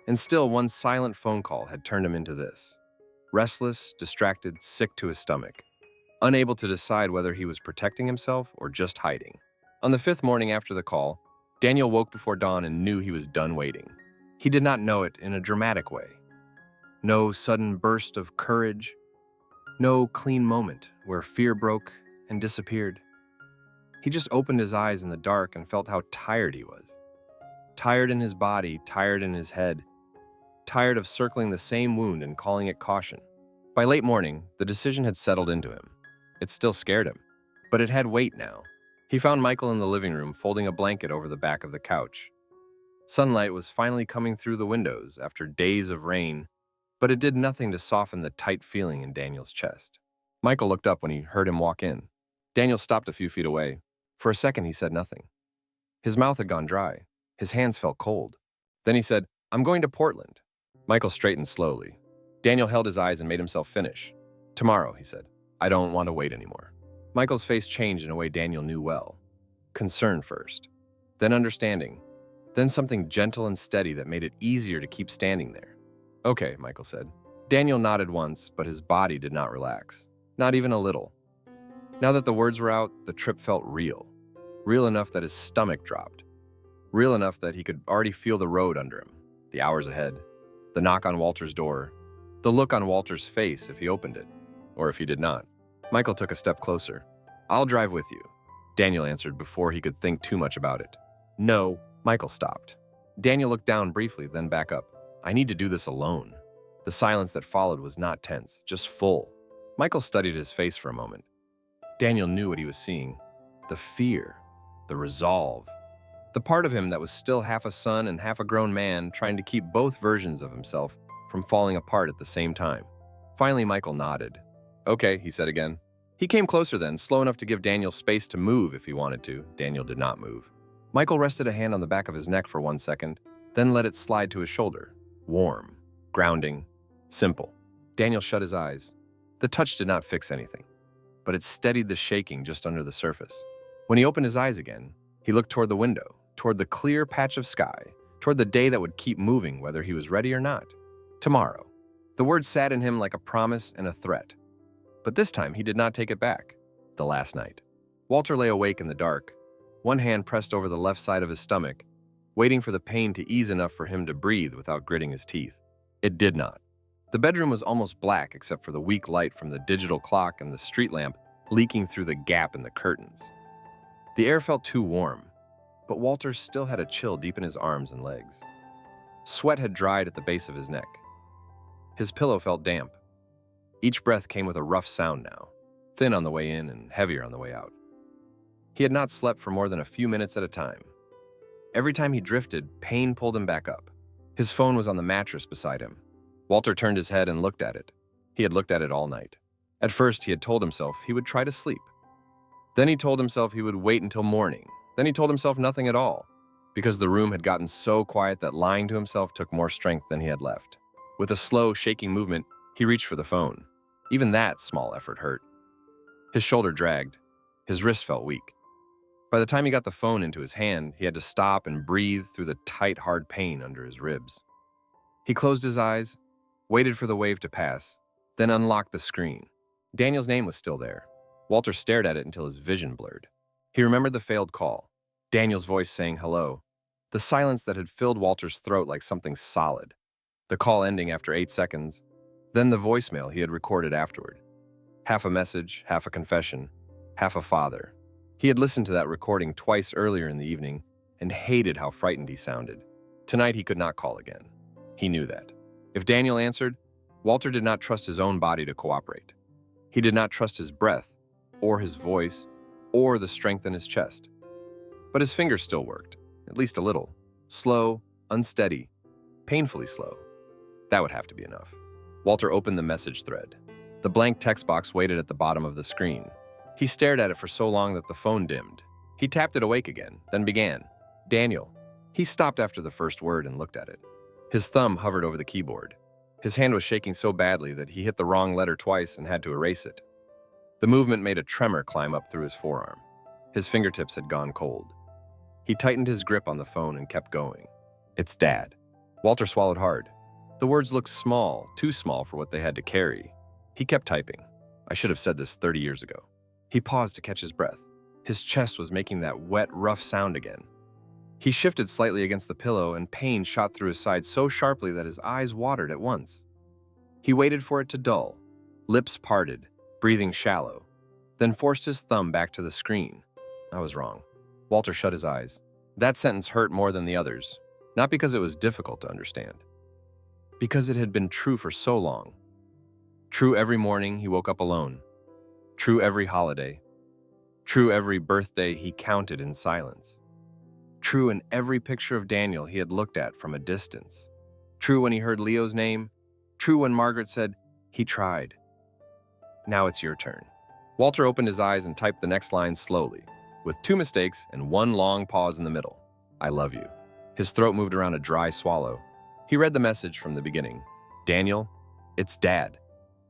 And still, one silent phone call had turned him into this. Restless, distracted, sick to his stomach. Unable to decide whether he was protecting himself or just hiding. On the fifth morning after the call, Daniel woke before dawn and knew he was done waiting. He did not know it in a dramatic way. No sudden burst of courage. No clean moment where fear broke and disappeared. He just opened his eyes in the dark and felt how tired he was. Tired in his body, tired in his head. Tired of circling the same wound and calling it caution. By late morning, the decision had settled into him. It still scared him, but it had weight now. He found Michael in the living room folding a blanket over the back of the couch. Sunlight was finally coming through the windows after days of rain, but it did nothing to soften the tight feeling in Daniel's chest. Michael looked up when he heard him walk in. Daniel stopped a few feet away. For a second, he said nothing. His mouth had gone dry. His hands felt cold. Then he said, "I'm going to Portland." Michael straightened slowly. Daniel held his eyes and made himself finish. "Tomorrow," he said. "I don't want to wait anymore." Michael's face changed in a way Daniel knew well. Concern first, then understanding, then something gentle and steady that made it easier to keep standing there. "Okay," Michael said. Daniel nodded once, but his body did not relax. Not even a little. Now that the words were out, the trip felt real. Real enough that his stomach dropped. Real enough that he could already feel the road under him, the hours ahead, the knock on Walter's door, the look on Walter's face if he opened it, or if he did not. Michael took a step closer. "I'll drive with you," Daniel answered before he could think too much about it. "No." Michael stopped. Daniel looked down briefly, then back up. "I need to do this alone." The silence that followed was not tense, just full. Michael studied his face for a moment. Daniel knew what he was seeing. The fear, the resolve. The part of him that was still half a son and half a grown man trying to keep both versions of himself from falling apart at the same time. Finally, Michael nodded. "Okay," he said again. He came closer then, slow enough to give Daniel space to move if he wanted to. Daniel did not move. Michael rested a hand on the back of his neck for 1 second, then let it slide to his shoulder. Warm, grounding, simple. Daniel shut his eyes. The touch did not fix anything, but it steadied the shaking just under the surface. When he opened his eyes again, he looked toward the window, toward the clear patch of sky, toward the day that would keep moving whether he was ready or not. Tomorrow. The word sat in him like a promise and a threat. But this time he did not take it back. The last night. Walter lay awake in the dark, one hand pressed over the left side of his stomach, waiting for the pain to ease enough for him to breathe without gritting his teeth. It did not. The bedroom was almost black except for the weak light from the digital clock and the street lamp leaking through the gap in the curtains. The air felt too warm, but Walter still had a chill deep in his arms and legs. Sweat had dried at the base of his neck. His pillow felt damp. Each breath came with a rough sound now, thin on the way in and heavier on the way out. He had not slept for more than a few minutes at a time. Every time he drifted, pain pulled him back up. His phone was on the mattress beside him. Walter turned his head and looked at it. He had looked at it all night. At first, he had told himself he would try to sleep. Then he told himself he would wait until morning. Then he told himself nothing at all, because the room had gotten so quiet that lying to himself took more strength than he had left. With a slow, shaking movement, he reached for the phone. Even that small effort hurt. His shoulder dragged. His wrist felt weak. By the time he got the phone into his hand, he had to stop and breathe through the tight, hard pain under his ribs. He closed his eyes, waited for the wave to pass, then unlocked the screen. Daniel's name was still there. Walter stared at it until his vision blurred. He remembered the failed call, Daniel's voice saying hello, the silence that had filled Walter's throat like something solid, the call ending after 8 seconds, then the voicemail he had recorded afterward. Half a message, half a confession, half a father. He had listened to that recording twice earlier in the evening and hated how frightened he sounded. Tonight he could not call again. He knew that. If Daniel answered, Walter did not trust his own body to cooperate. He did not trust his breath, or his voice, or the strength in his chest. But his fingers still worked, at least a little. Slow, unsteady, painfully slow. That would have to be enough. Walter opened the message thread. The blank text box waited at the bottom of the screen. He stared at it for so long that the phone dimmed. He tapped it awake again, then began. Daniel. He stopped after the first word and looked at it. His thumb hovered over the keyboard. His hand was shaking so badly that he hit the wrong letter twice and had to erase it. The movement made a tremor climb up through his forearm. His fingertips had gone cold. He tightened his grip on the phone and kept going. It's Dad. Walter swallowed hard. The words looked small, too small for what they had to carry. He kept typing. I should have said this 30 years ago. He paused to catch his breath. His chest was making that wet, rough sound again. He shifted slightly against the pillow, and pain shot through his side so sharply that his eyes watered at once. He waited for it to dull, lips parted, breathing shallow, then forced his thumb back to the screen. I was wrong. Walter shut his eyes. That sentence hurt more than the others, not because it was difficult to understand, because it had been true for so long. True every morning he woke up alone. True every holiday. True every birthday he counted in silence. True in every picture of Daniel he had looked at from a distance. True when he heard Leo's name. True when Margaret said, "He tried." Now it's your turn. Walter opened his eyes and typed the next line slowly, with 2 mistakes and 1 long pause in the middle. I love you. His throat moved around a dry swallow. He read the message from the beginning. Daniel, it's Dad.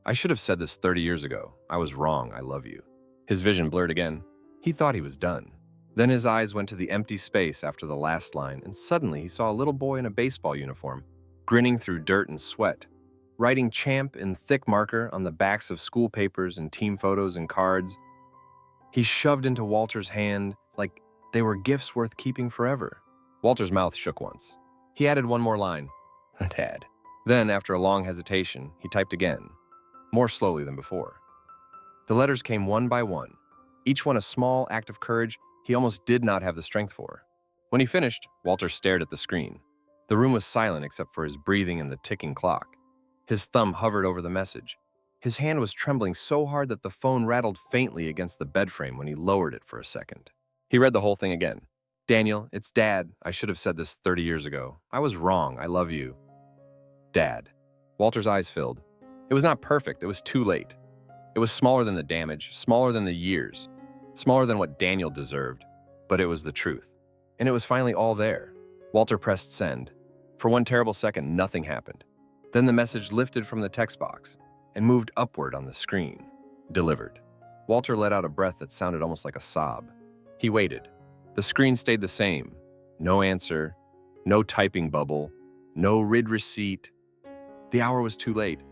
I should have said this 30 years ago. I was wrong. I love you. His vision blurred again. He thought he was done. Then his eyes went to the empty space after the last line, and suddenly he saw a little boy in a baseball uniform, grinning through dirt and sweat, writing champ in thick marker on the backs of school papers and team photos and cards. He shoved into Walter's hand like they were gifts worth keeping forever. Walter's mouth shook once. He added 1 more line. Dad. Then, after a long hesitation, he typed again, more slowly than before. The letters came one by one, each one a small act of courage he almost did not have the strength for. When he finished, Walter stared at the screen. The room was silent except for his breathing and the ticking clock. His thumb hovered over the message. His hand was trembling so hard that the phone rattled faintly against the bed frame when he lowered it for a second. He read the whole thing again. Daniel, it's Dad. I should have said this 30 years ago. I was wrong. I love you. Dad. Walter's eyes filled. It was not perfect. It was too late. It was smaller than the damage, smaller than the years, smaller than what Daniel deserved, but it was the truth. And it was finally all there. Walter pressed send. For 1 terrible second, nothing happened. Then the message lifted from the text box and moved upward on the screen. Delivered. Walter let out a breath that sounded almost like a sob. He waited. The screen stayed the same. No answer, no typing bubble, no read receipt. The hour was too late.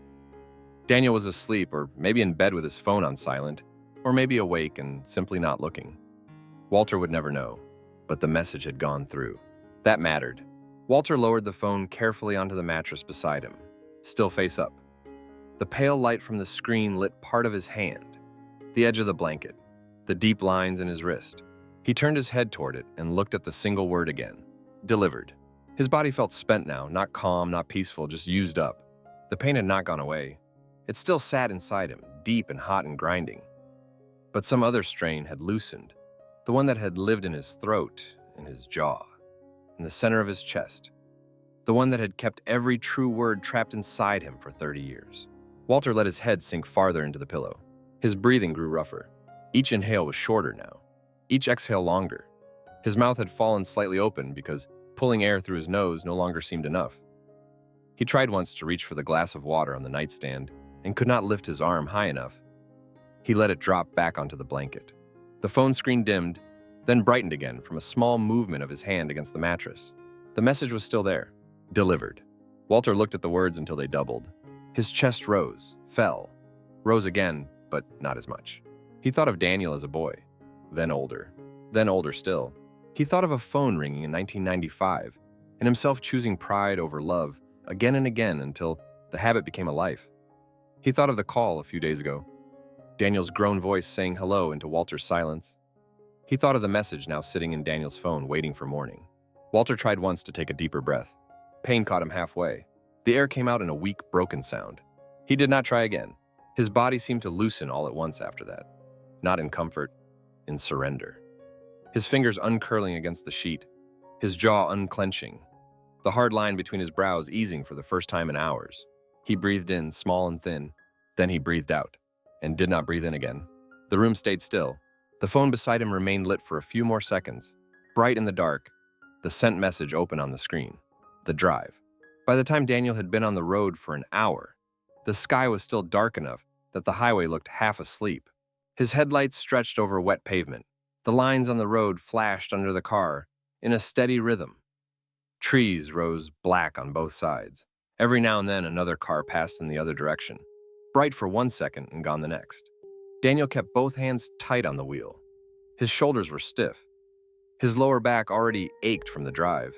Daniel was asleep, or maybe in bed with his phone on silent, or maybe awake and simply not looking. Walter would never know, but the message had gone through. That mattered. Walter lowered the phone carefully onto the mattress beside him, still face up. The pale light from the screen lit part of his hand, the edge of the blanket, the deep lines in his wrist. He turned his head toward it and looked at the single word again. Delivered. His body felt spent now, not calm, not peaceful, just used up. The pain had not gone away. It still sat inside him, deep and hot and grinding. But some other strain had loosened, the one that had lived in his throat, in his jaw, in the center of his chest, the one that had kept every true word trapped inside him for 30 years. Walter let his head sink farther into the pillow. His breathing grew rougher. Each inhale was shorter now, each exhale longer. His mouth had fallen slightly open because pulling air through his nose no longer seemed enough. He tried once to reach for the glass of water on the nightstand and could not lift his arm high enough. He let it drop back onto the blanket. The phone screen dimmed, then brightened again from a small movement of his hand against the mattress. The message was still there. Delivered. Walter looked at the words until they doubled. His chest rose, fell, rose again, but not as much. He thought of Daniel as a boy, then older still. He thought of a phone ringing in 1995 and himself choosing pride over love again and again until the habit became a life. He thought of the call a few days ago, Daniel's grown voice saying hello into Walter's silence. He thought of the message now sitting in Daniel's phone waiting for morning. Walter tried once to take a deeper breath. Pain caught him halfway. The air came out in a weak, broken sound. He did not try again. His body seemed to loosen all at once after that. Not in comfort, in surrender. His fingers uncurling against the sheet, his jaw unclenching, the hard line between his brows easing for the first time in hours. He breathed in, small and thin. Then he breathed out, and did not breathe in again. The room stayed still. The phone beside him remained lit for a few more seconds. Bright in the dark, the sent message opened on the screen. The drive. By the time Daniel had been on the road for an hour, the sky was still dark enough that the highway looked half asleep. His headlights stretched over wet pavement. The lines on the road flashed under the car in a steady rhythm. Trees rose black on both sides. Every now and then another car passed in the other direction, bright for 1 second and gone the next. Daniel kept both hands tight on the wheel. His shoulders were stiff. His lower back already ached from the drive.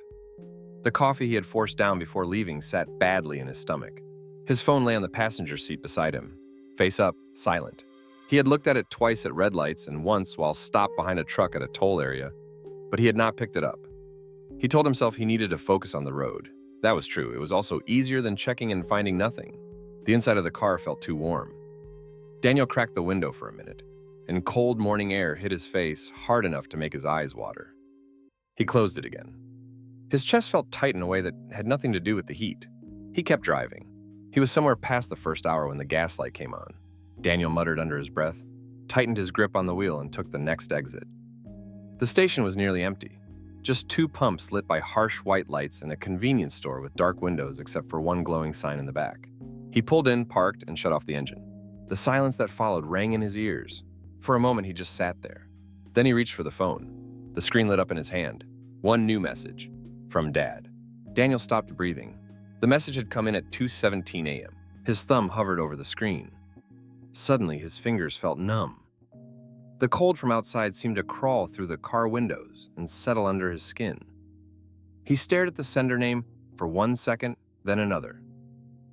The coffee he had forced down before leaving sat badly in his stomach. His phone lay on the passenger seat beside him, face up, silent. He had looked at it twice at red lights and once while stopped behind a truck at a toll area, but he had not picked it up. He told himself he needed to focus on the road. That was true. It was also easier than checking and finding nothing. The inside of the car felt too warm. Daniel cracked the window for a minute, and cold morning air hit his face hard enough to make his eyes water. He closed it again. His chest felt tight in a way that had nothing to do with the heat. He kept driving. He was somewhere past the first hour when the gas light came on. Daniel muttered under his breath, tightened his grip on the wheel, and took the next exit. The station was nearly empty. Just 2 pumps lit by harsh white lights and a convenience store with dark windows except for one glowing sign in the back. He pulled in, parked, and shut off the engine. The silence that followed rang in his ears. For a moment, he just sat there. Then he reached for the phone. The screen lit up in his hand. One new message. From Dad. Daniel stopped breathing. The message had come in at 2:17 a.m. His thumb hovered over the screen. Suddenly, his fingers felt numb. The cold from outside seemed to crawl through the car windows and settle under his skin. He stared at the sender name for 1 second, then another.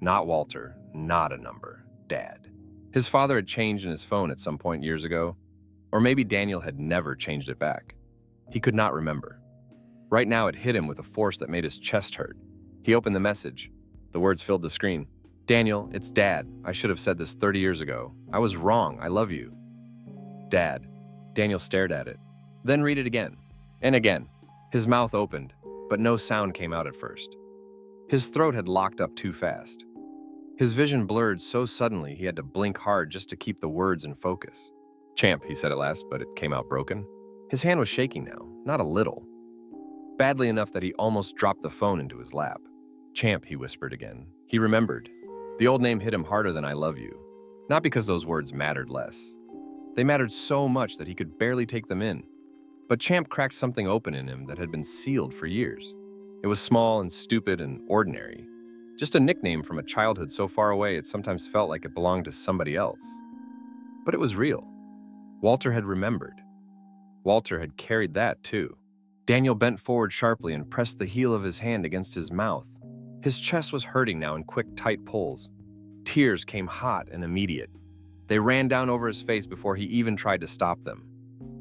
Not Walter, not a number. Dad. His father had changed in his phone at some point years ago, or maybe Daniel had never changed it back. He could not remember. Right now it hit him with a force that made his chest hurt. He opened the message. The words filled the screen. Daniel, it's Dad. I should have said this 30 years ago. I was wrong. I love you. Dad. Daniel stared at it. Then read it again. And again. His mouth opened, but no sound came out at first. His throat had locked up too fast. His vision blurred so suddenly he had to blink hard just to keep the words in focus. Champ, he said at last, but it came out broken. His hand was shaking now, not a little. Badly enough that he almost dropped the phone into his lap. Champ, he whispered again. He remembered. The old name hit him harder than I love you. Not because those words mattered less. They mattered so much that he could barely take them in. But Champ cracked something open in him that had been sealed for years. It was small and stupid and ordinary. Just a nickname from a childhood so far away it sometimes felt like it belonged to somebody else. But it was real. Walter had remembered. Walter had carried that too. Daniel bent forward sharply and pressed the heel of his hand against his mouth. His chest was hurting now in quick, tight pulls. Tears came hot and immediate. They ran down over his face before he even tried to stop them.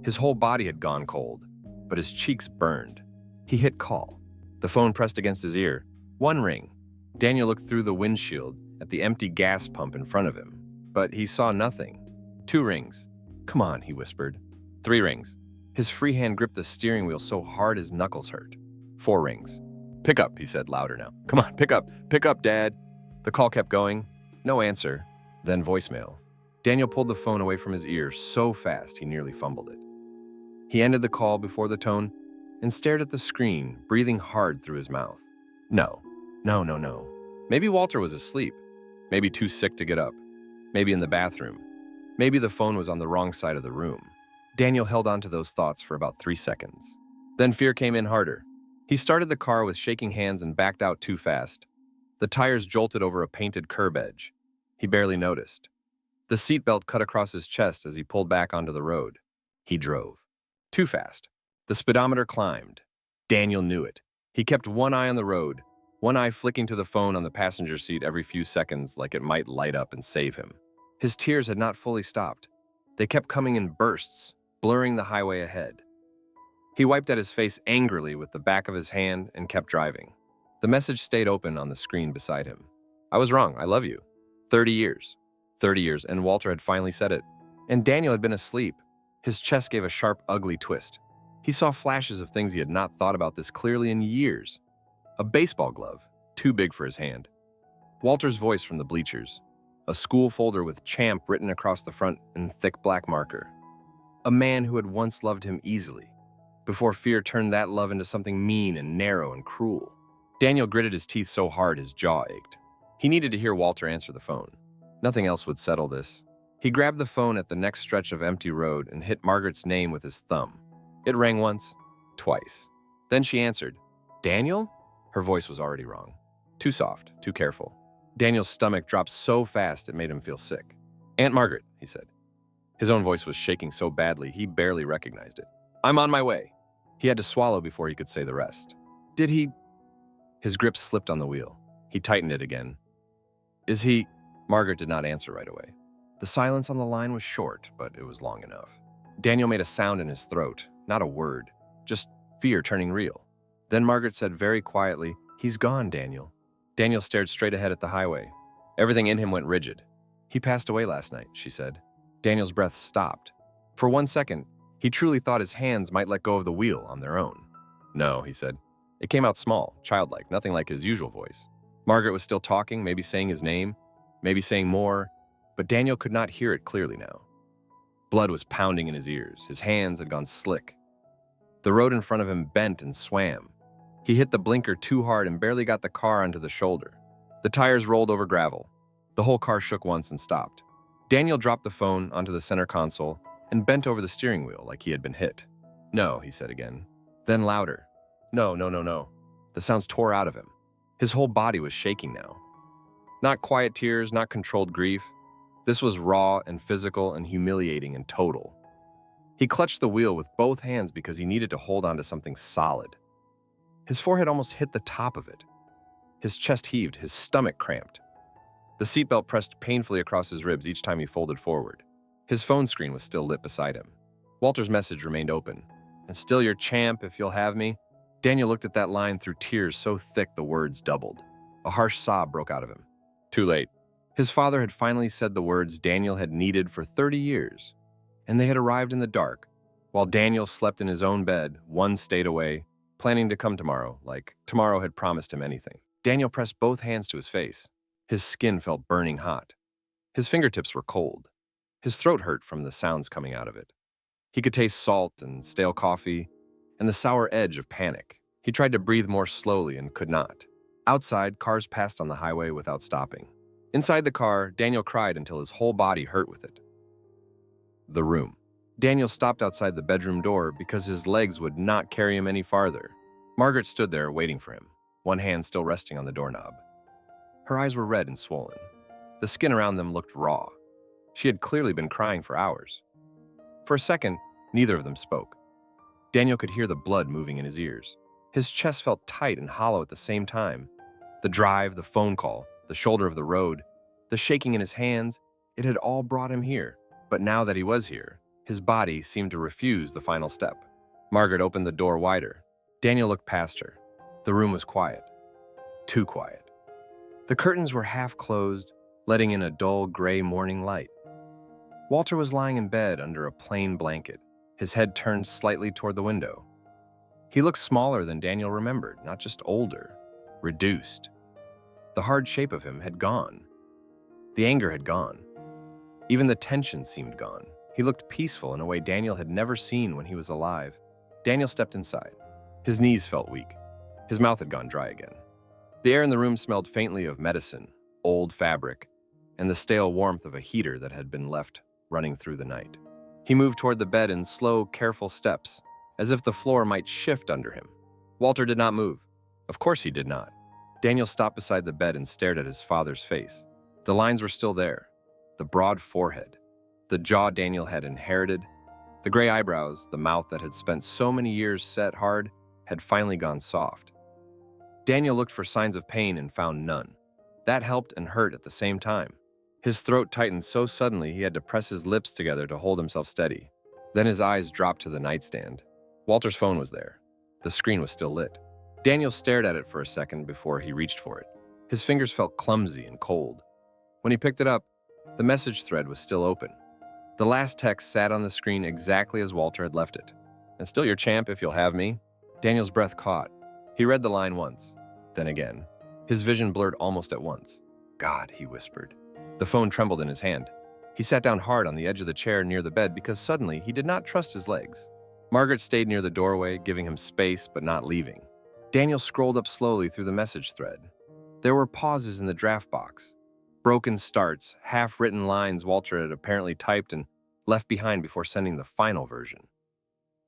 His whole body had gone cold, but his cheeks burned. He hit call. The phone pressed against his ear. 1 ring. Daniel looked through the windshield at the empty gas pump in front of him, but he saw nothing. 2 rings. Come on, he whispered. 3 rings. His free hand gripped the steering wheel so hard his knuckles hurt. 4 rings. Pick up, he said louder now. Come on, pick up, Dad. The call kept going. No answer. Then voicemail. Daniel pulled the phone away from his ear so fast he nearly fumbled it. He ended the call before the tone and stared at the screen, breathing hard through his mouth. No. Maybe Walter was asleep. Maybe too sick to get up. Maybe in the bathroom. Maybe the phone was on the wrong side of the room. Daniel held on to those thoughts for about 3 seconds. Then fear came in harder. He started the car with shaking hands and backed out too fast. The tires jolted over a painted curb edge. He barely noticed. The seatbelt cut across his chest as he pulled back onto the road. He drove. Too fast. The speedometer climbed. Daniel knew it. He kept one eye on the road, one eye flicking to the phone on the passenger seat every few seconds like it might light up and save him. His tears had not fully stopped. They kept coming in bursts, blurring the highway ahead. He wiped at his face angrily with the back of his hand and kept driving. The message stayed open on the screen beside him. I was wrong. I love you. 30 years. 30 years, and Walter had finally said it. And Daniel had been asleep. His chest gave a sharp, ugly twist. He saw flashes of things he had not thought about this clearly in years. A baseball glove, too big for his hand. Walter's voice from the bleachers. A school folder with "Champ" written across the front in thick black marker. A man who had once loved him easily, before fear turned that love into something mean and narrow and cruel. Daniel gritted his teeth so hard his jaw ached. He needed to hear Walter answer the phone. Nothing else would settle this. He grabbed the phone at the next stretch of empty road and hit Margaret's name with his thumb. It rang once, twice. Then she answered. "Daniel?" Her voice was already wrong. Too soft, too careful. Daniel's stomach dropped so fast it made him feel sick. "Aunt Margaret," he said. His own voice was shaking so badly he barely recognized it. "I'm on my way." He had to swallow before he could say the rest. "Did he?" His grip slipped on the wheel. He tightened it again. "Is he?" Margaret did not answer right away. The silence on the line was short, but it was long enough. Daniel made a sound in his throat, not a word, just fear turning real. Then Margaret said very quietly, "He's gone, Daniel." Daniel stared straight ahead at the highway. Everything in him went rigid. "He passed away last night," she said. Daniel's breath stopped. For 1 second, he truly thought his hands might let go of the wheel on their own. "No," he said. It came out small, childlike, nothing like his usual voice. Margaret was still talking, maybe saying his name, maybe saying more, but Daniel could not hear it clearly now. Blood was pounding in his ears. His hands had gone slick. The road in front of him bent and swam. He hit the blinker too hard and barely got the car onto the shoulder. The tires rolled over gravel. The whole car shook once and stopped. Daniel dropped the phone onto the center console and bent over the steering wheel like he had been hit. "No," he said again. Then louder. "No, no, no, no." The sounds tore out of him. His whole body was shaking now. Not quiet tears, not controlled grief. This was raw and physical and humiliating and total. He clutched the wheel with both hands because he needed to hold on to something solid. His forehead almost hit the top of it. His chest heaved, his stomach cramped. The seatbelt pressed painfully across his ribs each time he folded forward. His phone screen was still lit beside him. Walter's message remained open. "And still your champ if you'll have me." Daniel looked at that line through tears so thick the words doubled. A harsh sob broke out of him. Too late. His father had finally said the words Daniel had needed for 30 years, and they had arrived in the dark, while Daniel slept in his own bed, one state away, planning to come tomorrow, like tomorrow had promised him anything. Daniel pressed both hands to his face. His skin felt burning hot. His fingertips were cold. His throat hurt from the sounds coming out of it. He could taste salt and stale coffee and the sour edge of panic. He tried to breathe more slowly and could not. Outside, cars passed on the highway without stopping. Inside the car, Daniel cried until his whole body hurt with it. The room. Daniel stopped outside the bedroom door because his legs would not carry him any farther. Margaret stood there waiting for him, one hand still resting on the doorknob. Her eyes were red and swollen. The skin around them looked raw. She had clearly been crying for hours. For a second, neither of them spoke. Daniel could hear the blood moving in his ears. His chest felt tight and hollow at the same time. The drive, the phone call, the shoulder of the road, the shaking in his hands, it had all brought him here. But now that he was here, his body seemed to refuse the final step. Margaret opened the door wider. Daniel looked past her. The room was quiet. Too quiet. The curtains were half closed, letting in a dull gray morning light. Walter was lying in bed under a plain blanket, his head turned slightly toward the window. He looked smaller than Daniel remembered, not just older, reduced. The hard shape of him had gone. The anger had gone. Even the tension seemed gone. He looked peaceful in a way Daniel had never seen when he was alive. Daniel stepped inside. His knees felt weak. His mouth had gone dry again. The air in the room smelled faintly of medicine, old fabric, and the stale warmth of a heater that had been left running through the night. He moved toward the bed in slow, careful steps, as if the floor might shift under him. Walter did not move. Of course he did not. Daniel stopped beside the bed and stared at his father's face. The lines were still there. The broad forehead, the jaw Daniel had inherited, the gray eyebrows, the mouth that had spent so many years set hard, had finally gone soft. Daniel looked for signs of pain and found none. That helped and hurt at the same time. His throat tightened so suddenly he had to press his lips together to hold himself steady. Then his eyes dropped to the nightstand. Walter's phone was there. The screen was still lit. Daniel stared at it for a second before he reached for it. His fingers felt clumsy and cold. When he picked it up, the message thread was still open. The last text sat on the screen exactly as Walter had left it. "And still your champ if you'll have me." Daniel's breath caught. He read the line once, then again. His vision blurred almost at once. "God," he whispered. The phone trembled in his hand. He sat down hard on the edge of the chair near the bed because suddenly he did not trust his legs. Margaret stayed near the doorway, giving him space but not leaving. Daniel scrolled up slowly through the message thread. There were pauses in the draft box, broken starts, half-written lines Walter had apparently typed and left behind before sending the final version.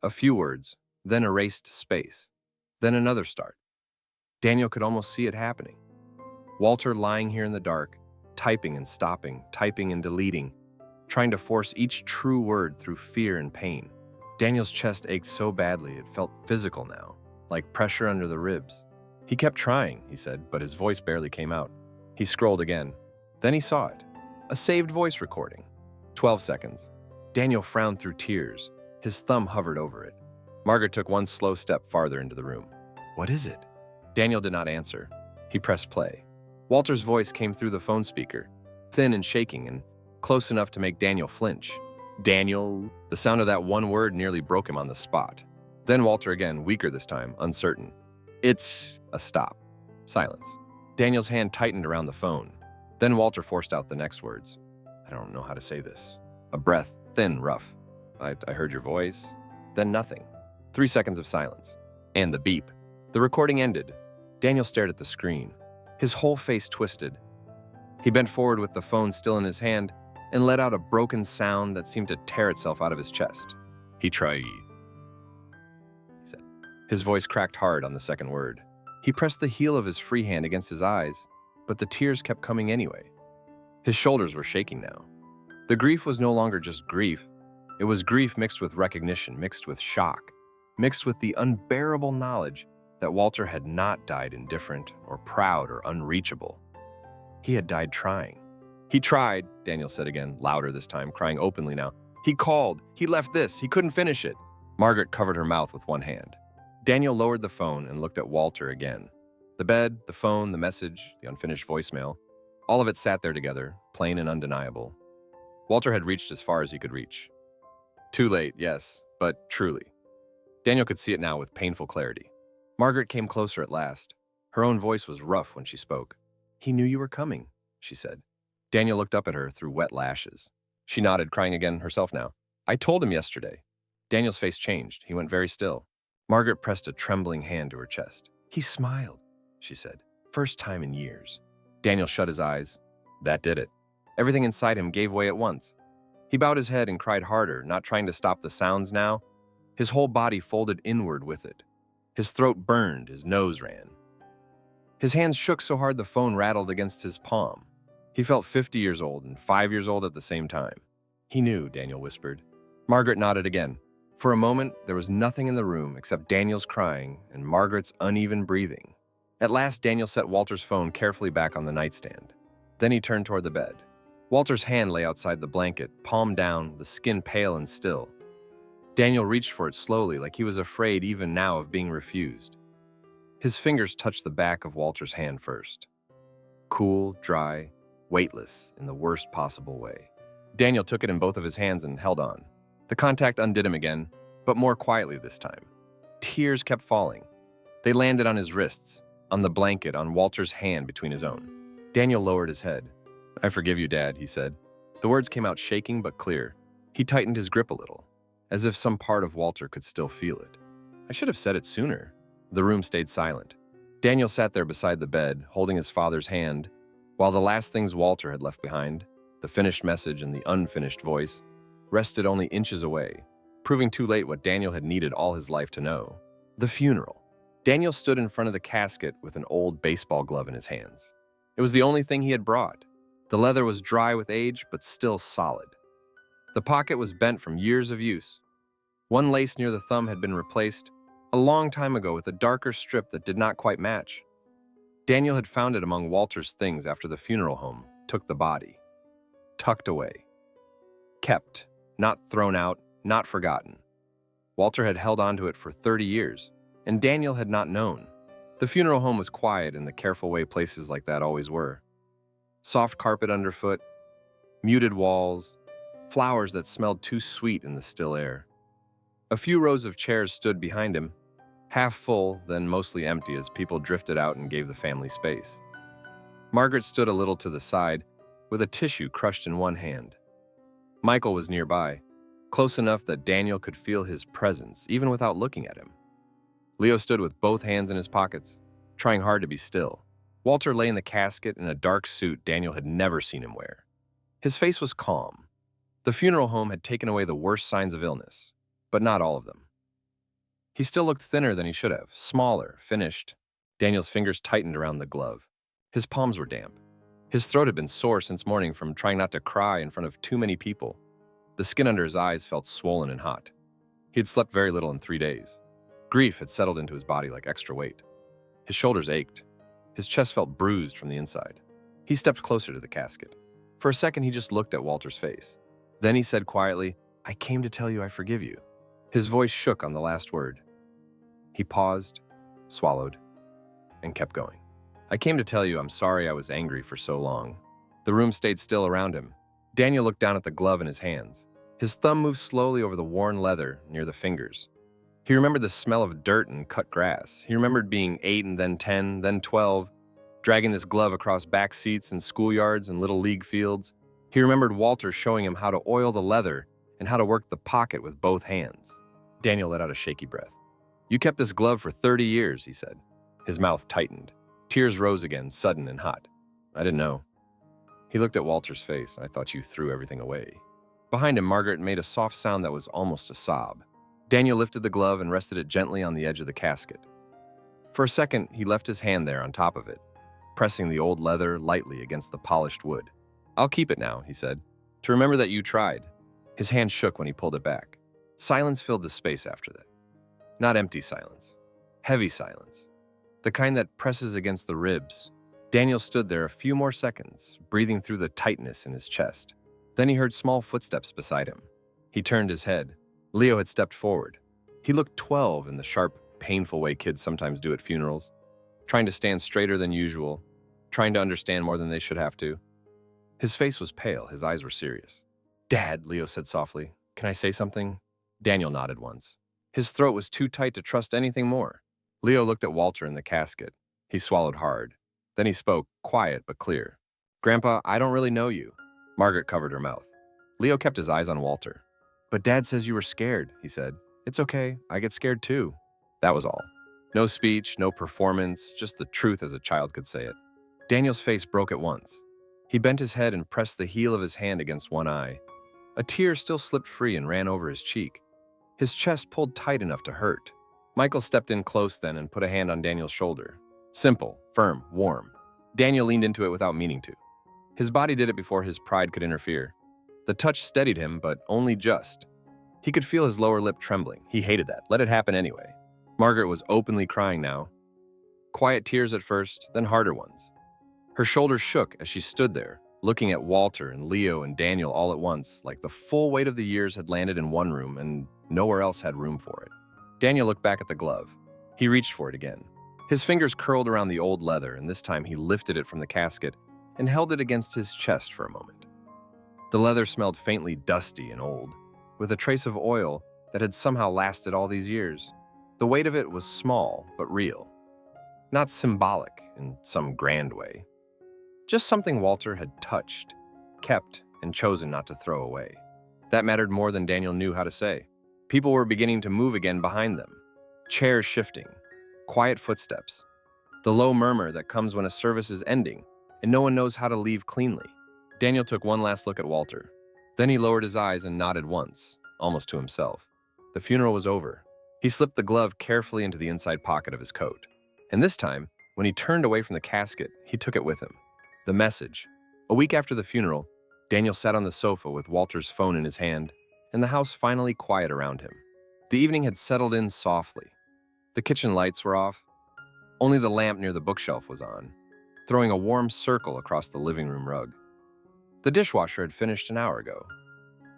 A few words, then erased space, then another start. Daniel could almost see it happening. Walter lying here in the dark, typing and stopping, typing and deleting, trying to force each true word through fear and pain. Daniel's chest ached so badly it felt physical now, like pressure under the ribs. He kept trying, he said, but his voice barely came out. He scrolled again. Then he saw it. A saved voice recording. 12 seconds. Daniel frowned through tears. His thumb hovered over it. Margaret took one slow step farther into the room. "What is it?" Daniel did not answer. He pressed play. Walter's voice came through the phone speaker, thin and shaking and close enough to make Daniel flinch. "Daniel." The sound of that one word nearly broke him on the spot. Then Walter again, weaker this time, uncertain. "It's..." A stop. Silence. Daniel's hand tightened around the phone. Then Walter forced out the next words. "I don't know how to say this." A breath, thin, rough. I heard your voice." Then nothing. 3 seconds of silence. And the beep. The recording ended. Daniel stared at the screen. His whole face twisted. He bent forward with the phone still in his hand and let out a broken sound that seemed to tear itself out of his chest. "He tried," he said. His voice cracked hard on the second word. He pressed the heel of his free hand against his eyes, but the tears kept coming anyway. His shoulders were shaking now. The grief was no longer just grief. It was grief mixed with recognition, mixed with shock, mixed with the unbearable knowledge that Walter had not died indifferent or proud or unreachable. He had died trying. "He tried," Daniel said again, louder this time, crying openly now. "He called. He left this. He couldn't finish it." Margaret covered her mouth with one hand. Daniel lowered the phone and looked at Walter again. The bed, the phone, the message, the unfinished voicemail, all of it sat there together, plain and undeniable. Walter had reached as far as he could reach. Too late, yes, but truly. Daniel could see it now with painful clarity. Margaret came closer at last. Her own voice was rough when she spoke. "He knew you were coming," she said. Daniel looked up at her through wet lashes. She nodded, crying again herself now. "I told him yesterday." Daniel's face changed. He went very still. Margaret pressed a trembling hand to her chest. "He smiled," she said. "First time in years." Daniel shut his eyes. That did it. Everything inside him gave way at once. He bowed his head and cried harder, not trying to stop the sounds now. His whole body folded inward with it. His throat burned, his nose ran. His hands shook so hard the phone rattled against his palm. He felt 50 years old and 5 years old at the same time. "He knew," Daniel whispered. Margaret nodded again. For a moment, there was nothing in the room except Daniel's crying and Margaret's uneven breathing. At last, Daniel set Walter's phone carefully back on the nightstand. Then he turned toward the bed. Walter's hand lay outside the blanket, palm down, the skin pale and still. Daniel reached for it slowly, like he was afraid even now of being refused. His fingers touched the back of Walter's hand first. Cool, dry, weightless in the worst possible way. Daniel took it in both of his hands and held on. The contact undid him again, but more quietly this time. Tears kept falling. They landed on his wrists, on the blanket, on Walter's hand between his own. Daniel lowered his head. "I forgive you, Dad," he said. The words came out shaking but clear. He tightened his grip a little, as if some part of Walter could still feel it. "I should have said it sooner." The room stayed silent. Daniel sat there beside the bed, holding his father's hand, while the last things Walter had left behind, the finished message and the unfinished voice, rested only inches away, proving too late what Daniel had needed all his life to know. The funeral. Daniel stood in front of the casket with an old baseball glove in his hands. It was the only thing he had brought. The leather was dry with age, but still solid. The pocket was bent from years of use. One lace near the thumb had been replaced a long time ago with a darker strip that did not quite match. Daniel had found it among Walter's things after the funeral home took the body. Tucked away. Kept, not thrown out, not forgotten. Walter had held onto it for 30 years, and Daniel had not known. The funeral home was quiet in the careful way places like that always were. Soft carpet underfoot, muted walls, flowers that smelled too sweet in the still air. A few rows of chairs stood behind him, half full, then mostly empty as people drifted out and gave the family space. Margaret stood a little to the side, with a tissue crushed in one hand. Michael was nearby, close enough that Daniel could feel his presence even without looking at him. Leo stood with both hands in his pockets, trying hard to be still. Walter lay in the casket in a dark suit Daniel had never seen him wear. His face was calm. The funeral home had taken away the worst signs of illness, but not all of them. He still looked thinner than he should have, smaller, finished. Daniel's fingers tightened around the glove. His palms were damp. His throat had been sore since morning from trying not to cry in front of too many people. The skin under his eyes felt swollen and hot. He had slept very little in 3 days. Grief had settled into his body like extra weight. His shoulders ached. His chest felt bruised from the inside. He stepped closer to the casket. For a second, he just looked at Walter's face. Then he said quietly, "I came to tell you I forgive you." His voice shook on the last word. He paused, swallowed, and kept going. "I came to tell you I'm sorry I was angry for so long." The room stayed still around him. Daniel looked down at the glove in his hands. His thumb moved slowly over the worn leather near the fingers. He remembered the smell of dirt and cut grass. He remembered being 8 and then 10, then 12, dragging this glove across back seats and schoolyards and little league fields. He remembered Walter showing him how to oil the leather and how to work the pocket with both hands. Daniel let out a shaky breath. "You kept this glove for 30 years, he said. His mouth tightened. Tears rose again, sudden and hot. "I didn't know." He looked at Walter's face. "I thought you threw everything away." Behind him, Margaret made a soft sound that was almost a sob. Daniel lifted the glove and rested it gently on the edge of the casket. For a second, he left his hand there on top of it, pressing the old leather lightly against the polished wood. "I'll keep it now," he said, "to remember that you tried." His hand shook when he pulled it back. Silence filled the space after that. Not empty silence. Heavy silence. The kind that presses against the ribs. Daniel stood there a few more seconds, breathing through the tightness in his chest. Then he heard small footsteps beside him. He turned his head. Leo had stepped forward. He looked 12 in the sharp, painful way kids sometimes do at funerals, trying to stand straighter than usual, trying to understand more than they should have to. His face was pale, his eyes were serious. "Dad," Leo said softly, "can I say something?" Daniel nodded once. His throat was too tight to trust anything more. Leo looked at Walter in the casket. He swallowed hard. Then he spoke, quiet but clear. "Grandpa, I don't really know you." Margaret covered her mouth. Leo kept his eyes on Walter. "But Dad says you were scared," he said. "It's okay, I get scared too." That was all. No speech, no performance, just the truth as a child could say it. Daniel's face broke at once. He bent his head and pressed the heel of his hand against one eye. A tear still slipped free and ran over his cheek. His chest pulled tight enough to hurt. Michael stepped in close then and put a hand on Daniel's shoulder. Simple, firm, warm. Daniel leaned into it without meaning to. His body did it before his pride could interfere. The touch steadied him, but only just. He could feel his lower lip trembling. He hated that. Let it happen anyway. Margaret was openly crying now. Quiet tears at first, then harder ones. Her shoulders shook as she stood there, looking at Walter and Leo and Daniel all at once, like the full weight of the years had landed in one room and nowhere else had room for it. Daniel looked back at the glove. He reached for it again. His fingers curled around the old leather, and this time he lifted it from the casket and held it against his chest for a moment. The leather smelled faintly dusty and old, with a trace of oil that had somehow lasted all these years. The weight of it was small, but real. Not symbolic in some grand way. Just something Walter had touched, kept, and chosen not to throw away. That mattered more than Daniel knew how to say. People were beginning to move again behind them. Chairs shifting. Quiet footsteps. The low murmur that comes when a service is ending and no one knows how to leave cleanly. Daniel took one last look at Walter. Then he lowered his eyes and nodded once, almost to himself. The funeral was over. He slipped the glove carefully into the inside pocket of his coat. And this time, when he turned away from the casket, he took it with him. The message. A week after the funeral, Daniel sat on the sofa with Walter's phone in his hand, and the house finally quiet around him. The evening had settled in softly. The kitchen lights were off. Only the lamp near the bookshelf was on, throwing a warm circle across the living room rug. The dishwasher had finished an hour ago.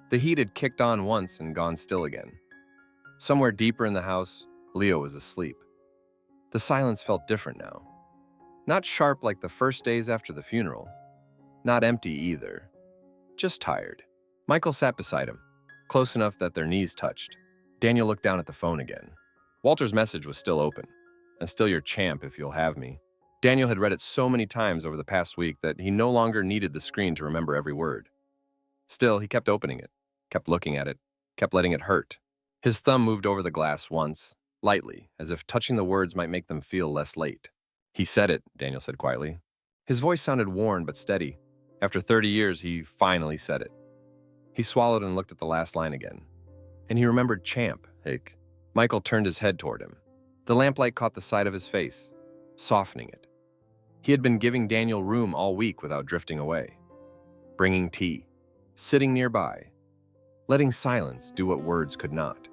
The heat had kicked on once and gone still again. Somewhere deeper in the house, Leo was asleep. The silence felt different now. Not sharp like the first days after the funeral. Not empty either. Just tired. Michael sat beside him, close enough that their knees touched. Daniel looked down at the phone again. Walter's message was still open. "I'm still your champ if you'll have me." Daniel had read it so many times over the past week that he no longer needed the screen to remember every word. Still, he kept opening it, kept looking at it, kept letting it hurt. His thumb moved over the glass once, lightly, as if touching the words might make them feel less late. "He said it," Daniel said quietly. His voice sounded worn but steady. After 30 years, he finally said it. He swallowed and looked at the last line again. And he remembered Champ, Hick. Michael turned his head toward him. The lamplight caught the side of his face, softening it. He had been giving Daniel room all week without drifting away. Bringing tea, sitting nearby, letting silence do what words could not.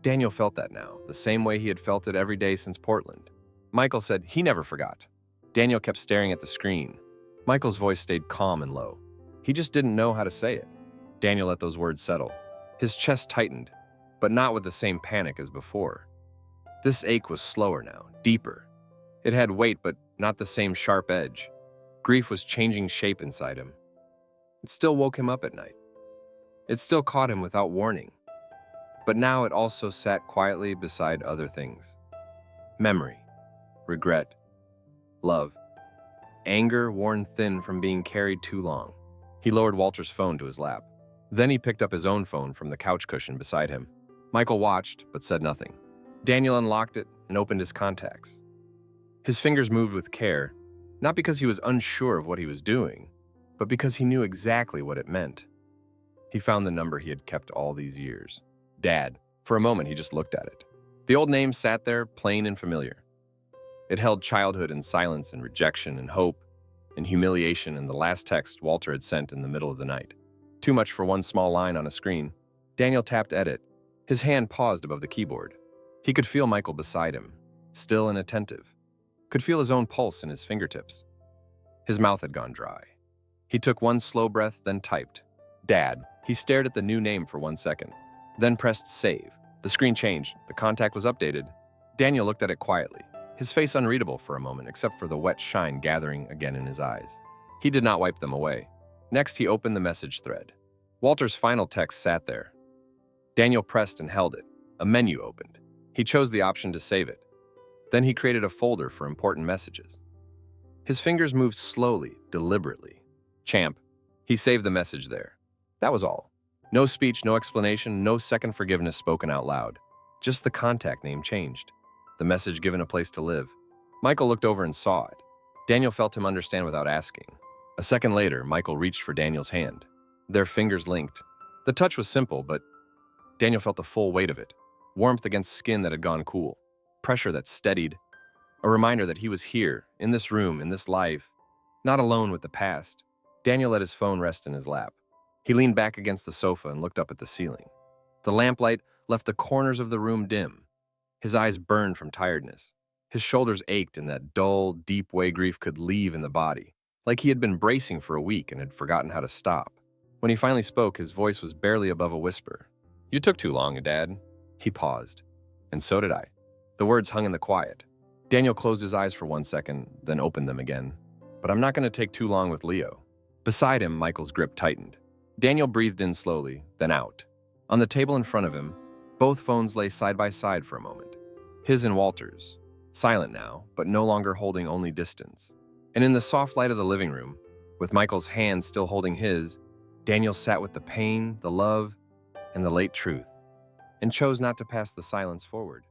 Daniel felt that now, the same way he had felt it every day since Portland. Michael said he never forgot. Daniel kept staring at the screen. Michael's voice stayed calm and low. He just didn't know how to say it. Daniel let those words settle. His chest tightened, but not with the same panic as before. This ache was slower now, deeper. It had weight, but not the same sharp edge. Grief was changing shape inside him. It still woke him up at night. It still caught him without warning. But now it also sat quietly beside other things. Memory, regret, love, anger worn thin from being carried too long. He lowered Walter's phone to his lap. Then he picked up his own phone from the couch cushion beside him. Michael watched, but said nothing. Daniel unlocked it and opened his contacts. His fingers moved with care, not because he was unsure of what he was doing, but because he knew exactly what it meant. He found the number he had kept all these years. Dad. For a moment, he just looked at it. The old name sat there, plain and familiar. It held childhood and silence and rejection and hope and humiliation and the last text Walter had sent in the middle of the night. Too much for one small line on a screen. Daniel tapped edit. His hand paused above the keyboard. He could feel Michael beside him, still and attentive. Could feel his own pulse in his fingertips. His mouth had gone dry. He took one slow breath, then typed. Dad. He stared at the new name for 1 second, then pressed save. The screen changed. The contact was updated. Daniel looked at it quietly, his face unreadable for a moment except for the wet shine gathering again in his eyes. He did not wipe them away. Next, he opened the message thread. Walter's final text sat there. Daniel pressed and held it. A menu opened. He chose the option to save it. Then he created a folder for important messages. His fingers moved slowly, deliberately. Champ. He saved the message there. That was all. No speech, no explanation, no second forgiveness spoken out loud. Just the contact name changed. The message given a place to live. Michael looked over and saw it. Daniel felt him understand without asking. A second later, Michael reached for Daniel's hand. Their fingers linked. The touch was simple, but Daniel felt the full weight of it. Warmth against skin that had gone cool. Pressure that steadied. A reminder that he was here, in this room, in this life, not alone with the past. Daniel let his phone rest in his lap. He leaned back against the sofa and looked up at the ceiling. The lamplight left the corners of the room dim. His eyes burned from tiredness. His shoulders ached in that dull, deep way grief could leave in the body, like he had been bracing for a week and had forgotten how to stop. When he finally spoke, his voice was barely above a whisper. You took too long, Dad. He paused. And so did I. The words hung in the quiet. Daniel closed his eyes for 1 second, then opened them again. But I'm not going to take too long with Leo. Beside him, Michael's grip tightened. Daniel breathed in slowly, then out. On the table in front of him, both phones lay side by side for a moment. His and Walter's, silent now, but no longer holding only distance. And in the soft light of the living room, with Michael's hand still holding his, Daniel sat with the pain, the love, and the late truth, and chose not to pass the silence forward.